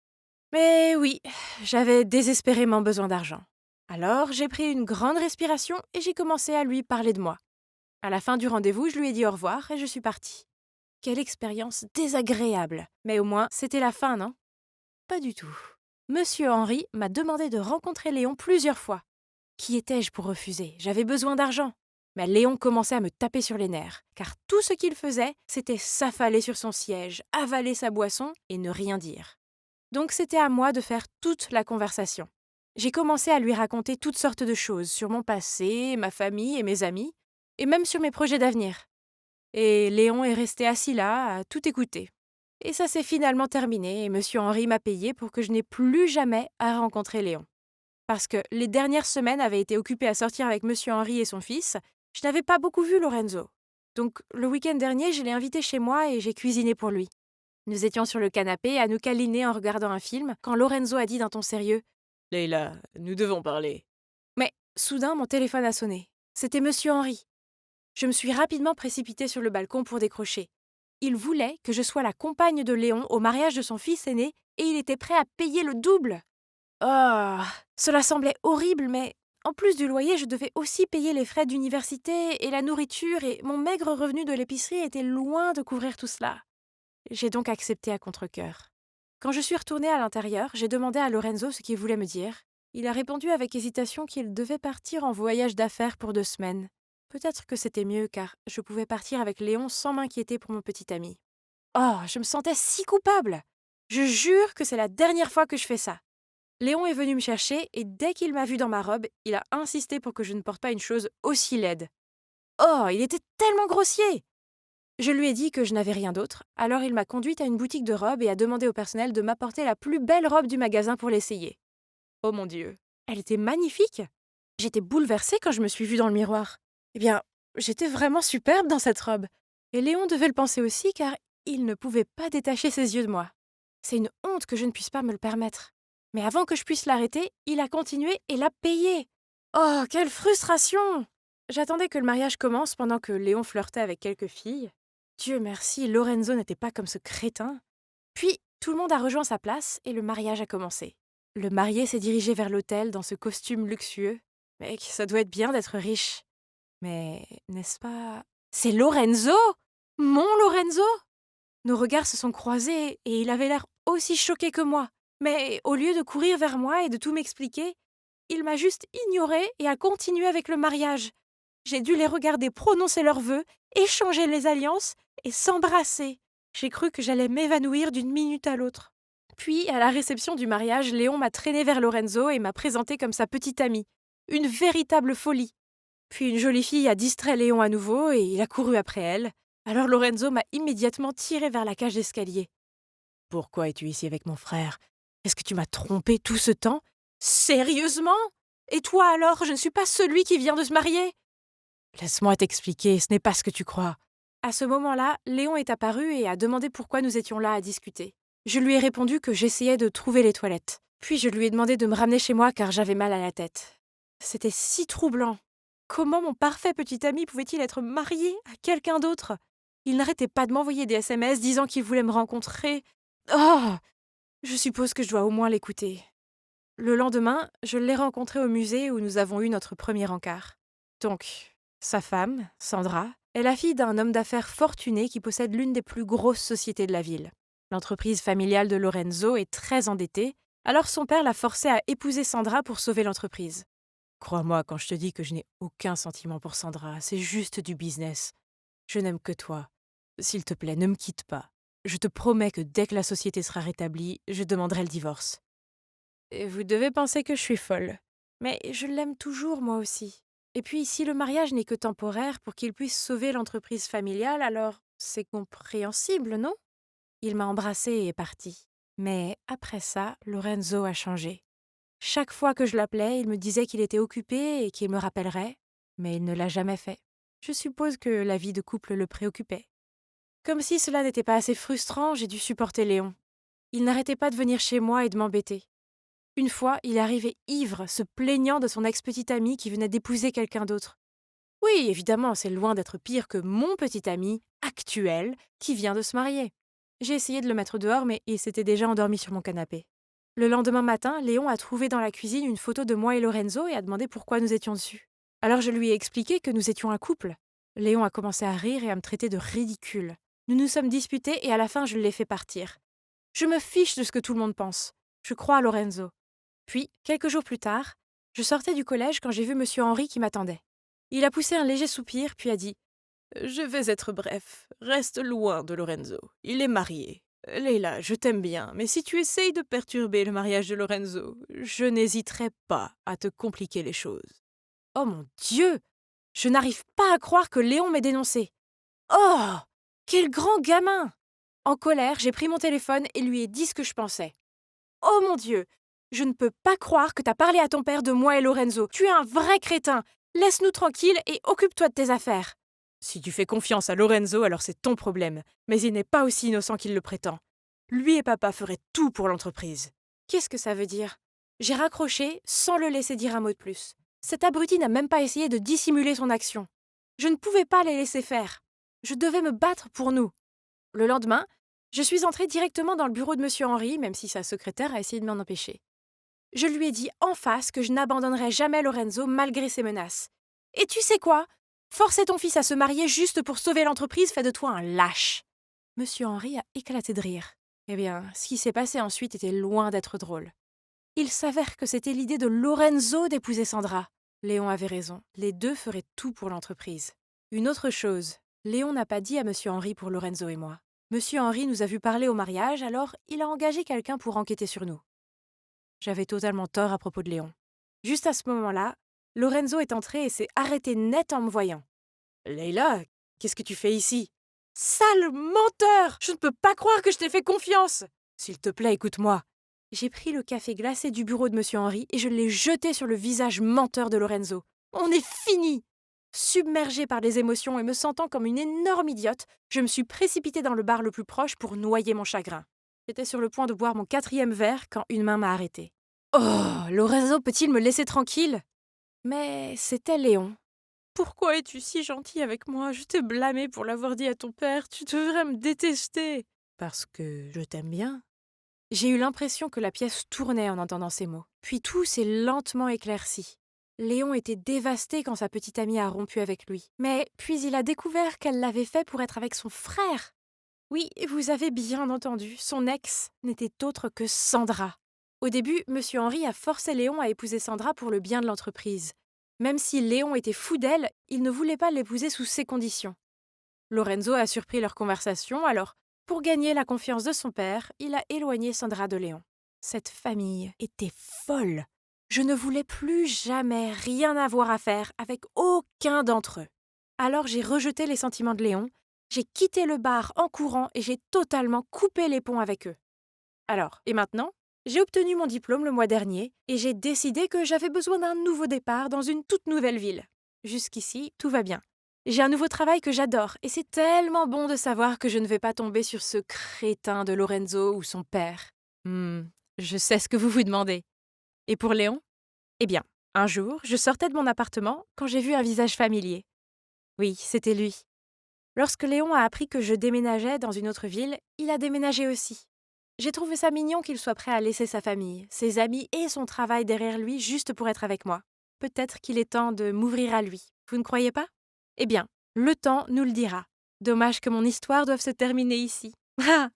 Mais oui, j'avais désespérément besoin d'argent. Alors j'ai pris une grande respiration et j'ai commencé à lui parler de moi. À la fin du rendez-vous, je lui ai dit au revoir et je suis partie. Quelle expérience désagréable. Mais au moins, c'était la fin, non? Pas du tout. Monsieur Henry m'a demandé de rencontrer Léon plusieurs fois. Qui étais-je pour refuser? J'avais besoin d'argent. Mais Léon commençait à me taper sur les nerfs, car tout ce qu'il faisait, c'était s'affaler sur son siège, avaler sa boisson et ne rien dire. Donc c'était à moi de faire toute la conversation. J'ai commencé à lui raconter toutes sortes de choses sur mon passé, ma famille et mes amis, et même sur mes projets d'avenir. Et Léon est resté assis là, à tout écouter. Et ça s'est finalement terminé, et Monsieur Henry m'a payé pour que je n'ai plus jamais à rencontrer Léon. Parce que les dernières semaines avaient été occupées à sortir avec Monsieur Henry et son fils, je n'avais pas beaucoup vu Lorenzo. Donc le week-end dernier, je l'ai invité chez moi et j'ai cuisiné pour lui. Nous étions sur le canapé à nous câliner en regardant un film quand Lorenzo a dit d'un ton sérieux: Leila, nous devons parler. Mais soudain, mon téléphone a sonné. C'était Monsieur Henry. Je me suis rapidement précipitée sur le balcon pour décrocher. Il voulait que je sois la compagne de Léon au mariage de son fils aîné et il était prêt à payer le double. Oh, cela semblait horrible, mais en plus du loyer, je devais aussi payer les frais d'université et la nourriture et mon maigre revenu de l'épicerie était loin de couvrir tout cela. J'ai donc accepté à contre-cœur. Quand je suis retournée à l'intérieur, j'ai demandé à Lorenzo ce qu'il voulait me dire. Il a répondu avec hésitation qu'il devait partir en voyage d'affaires pour 2 semaines. Peut-être que c'était mieux car je pouvais partir avec Léon sans m'inquiéter pour mon petit ami. Oh, je me sentais si coupable! Je jure que c'est la dernière fois que je fais ça. Léon est venu me chercher et dès qu'il m'a vue dans ma robe, il a insisté pour que je ne porte pas une chose aussi laide. Oh, il était tellement grossier! Je lui ai dit que je n'avais rien d'autre, alors il m'a conduite à une boutique de robes et a demandé au personnel de m'apporter la plus belle robe du magasin pour l'essayer. Oh mon Dieu, elle était magnifique! J'étais bouleversée quand je me suis vue dans le miroir. Eh bien, j'étais vraiment superbe dans cette robe. Et Léon devait le penser aussi car il ne pouvait pas détacher ses yeux de moi. C'est une honte que je ne puisse pas me le permettre. Mais avant que je puisse l'arrêter, il a continué et l'a payé. Oh, quelle frustration! J'attendais que le mariage commence pendant que Léon flirtait avec quelques filles. Dieu merci, Lorenzo n'était pas comme ce crétin. Puis, tout le monde a rejoint sa place et le mariage a commencé. Le marié s'est dirigé vers l'autel dans ce costume luxueux. Mec, ça doit être bien d'être riche. Mais n'est-ce pas... C'est Lorenzo! Mon Lorenzo! Nos regards se sont croisés et il avait l'air aussi choqué que moi. Mais au lieu de courir vers moi et de tout m'expliquer, il m'a juste ignoré et a continué avec le mariage. J'ai dû les regarder prononcer leurs vœux, échanger les alliances et s'embrasser. J'ai cru que j'allais m'évanouir d'une minute à l'autre. Puis, à la réception du mariage, Léon m'a traîné vers Lorenzo et m'a présenté comme sa petite amie. Une véritable folie. Puis une jolie fille a distrait Léon à nouveau et il a couru après elle. Alors Lorenzo m'a immédiatement tiré vers la cage d'escalier. « Pourquoi es-tu ici avec mon frère? Est-ce que tu m'as trompé tout ce temps? Sérieusement? Et toi alors, je ne suis pas celui qui vient de se marier? » Laisse-moi t'expliquer, ce n'est pas ce que tu crois. À ce moment-là, Léon est apparu et a demandé pourquoi nous étions là à discuter. Je lui ai répondu que j'essayais de trouver les toilettes. Puis je lui ai demandé de me ramener chez moi car j'avais mal à la tête. C'était si troublant. Comment mon parfait petit ami pouvait-il être marié à quelqu'un d'autre? Il n'arrêtait pas de m'envoyer des SMS disant qu'il voulait me rencontrer. Oh! Je suppose que je dois au moins l'écouter. Le lendemain, je l'ai rencontré au musée où nous avons eu notre premier encart. Donc, sa femme, Sandra, est la fille d'un homme d'affaires fortuné qui possède l'une des plus grosses sociétés de la ville. L'entreprise familiale de Lorenzo est très endettée, alors son père l'a forcé à épouser Sandra pour sauver l'entreprise. Crois-moi quand je te dis que je n'ai aucun sentiment pour Sandra, c'est juste du business. Je n'aime que toi. S'il te plaît, ne me quitte pas. Je te promets que dès que la société sera rétablie, je demanderai le divorce. Et vous devez penser que je suis folle. Mais je l'aime toujours, moi aussi. Et puis, si le mariage n'est que temporaire pour qu'il puisse sauver l'entreprise familiale, alors c'est compréhensible, non? Il m'a embrassée et est parti. Mais après ça, Lorenzo a changé. Chaque fois que je l'appelais, il me disait qu'il était occupé et qu'il me rappellerait, mais il ne l'a jamais fait. Je suppose que la vie de couple le préoccupait. Comme si cela n'était pas assez frustrant, j'ai dû supporter Léon. Il n'arrêtait pas de venir chez moi et de m'embêter. Une fois, il est arrivé ivre, se plaignant de son ex-petite amie qui venait d'épouser quelqu'un d'autre. Oui, évidemment, c'est loin d'être pire que mon petit ami, actuel, qui vient de se marier. J'ai essayé de le mettre dehors, mais il s'était déjà endormi sur mon canapé. Le lendemain matin, Léon a trouvé dans la cuisine une photo de moi et Lorenzo et a demandé pourquoi nous étions dessus. Alors je lui ai expliqué que nous étions un couple. Léon a commencé à rire et à me traiter de ridicule. Nous nous sommes disputés et à la fin je l'ai fait partir. Je me fiche de ce que tout le monde pense. Je crois à Lorenzo. Puis, quelques jours plus tard, je sortais du collège quand j'ai vu M. Henry qui m'attendait. Il a poussé un léger soupir puis a dit « Je vais être bref. Reste loin de Lorenzo. Il est marié. Leila, je t'aime bien, mais si tu essayes de perturber le mariage de Lorenzo, je n'hésiterai pas à te compliquer les choses. » Oh mon Dieu! Je n'arrive pas à croire que Léon m'ait dénoncé. Oh! Quel grand gamin! En colère, j'ai pris mon téléphone et lui ai dit ce que je pensais. Oh mon Dieu! Je ne peux pas croire que t'as parlé à ton père de moi et Lorenzo. Tu es un vrai crétin! Laisse-nous tranquilles et occupe-toi de tes affaires. Si tu fais confiance à Lorenzo, alors c'est ton problème. Mais il n'est pas aussi innocent qu'il le prétend. Lui et papa feraient tout pour l'entreprise. Qu'est-ce que ça veut dire? J'ai raccroché sans le laisser dire un mot de plus. Cet abruti n'a même pas essayé de dissimuler son action. Je ne pouvais pas les laisser faire. Je devais me battre pour nous. Le lendemain, je suis entrée directement dans le bureau de M. Henry, même si sa secrétaire a essayé de m'en empêcher. Je lui ai dit en face que je n'abandonnerais jamais Lorenzo malgré ses menaces. Et tu sais quoi? Forcer ton fils à se marier juste pour sauver l'entreprise fait de toi un lâche. M. Henry a éclaté de rire. Eh bien, ce qui s'est passé ensuite était loin d'être drôle. Il s'avère que c'était l'idée de Lorenzo d'épouser Sandra. Léon avait raison, les deux feraient tout pour l'entreprise. Une autre chose, Léon n'a pas dit à M. Henry pour Lorenzo et moi. M. Henry nous a vu parler au mariage, alors il a engagé quelqu'un pour enquêter sur nous. J'avais totalement tort à propos de Léon. Juste à ce moment-là, Lorenzo est entré et s'est arrêté net en me voyant. « Leila, qu'est-ce que tu fais ici ?»« Sale menteur! Je ne peux pas croire que je t'ai fait confiance !»« S'il te plaît, écoute-moi. » J'ai pris le café glacé du bureau de M. Henry et je l'ai jeté sur le visage menteur de Lorenzo. On est fini! Submergée par les émotions et me sentant comme une énorme idiote, je me suis précipitée dans le bar le plus proche pour noyer mon chagrin. J'étais sur le point de boire mon 4e verre quand une main m'a arrêtée. Oh, Lorenzo peut-il me laisser tranquille? Mais c'était Léon. Pourquoi es-tu si gentil avec moi? Je t'ai blâmé pour l'avoir dit à ton père. Tu devrais me détester. Parce que je t'aime bien. J'ai eu l'impression que la pièce tournait en entendant ces mots. Puis tout s'est lentement éclairci. Léon était dévasté quand sa petite amie a rompu avec lui. Mais puis il a découvert qu'elle l'avait fait pour être avec son frère. Oui, vous avez bien entendu, son ex n'était autre que Sandra. Au début, Monsieur Henry a forcé Léon à épouser Sandra pour le bien de l'entreprise. Même si Léon était fou d'elle, il ne voulait pas l'épouser sous ces conditions. Lorenzo a surpris leur conversation, alors, pour gagner la confiance de son père, il a éloigné Sandra de Léon. Cette famille était folle. Je ne voulais plus jamais rien avoir à faire avec aucun d'entre eux. Alors j'ai rejeté les sentiments de Léon, j'ai quitté le bar en courant et j'ai totalement coupé les ponts avec eux. Alors, et maintenant? J'ai obtenu mon diplôme le mois dernier et j'ai décidé que j'avais besoin d'un nouveau départ dans une toute nouvelle ville. Jusqu'ici, tout va bien. J'ai un nouveau travail que j'adore et c'est tellement bon de savoir que je ne vais pas tomber sur ce crétin de Lorenzo ou son père. Je sais ce que vous vous demandez. Et pour Léon? Eh bien, un jour, je sortais de mon appartement quand j'ai vu un visage familier. Oui, c'était lui. Lorsque Léon a appris que je déménageais dans une autre ville, il a déménagé aussi. J'ai trouvé ça mignon qu'il soit prêt à laisser sa famille, ses amis et son travail derrière lui juste pour être avec moi. Peut-être qu'il est temps de m'ouvrir à lui. Vous ne croyez pas? Eh bien, le temps nous le dira. Dommage que mon histoire doive se terminer ici. Ah!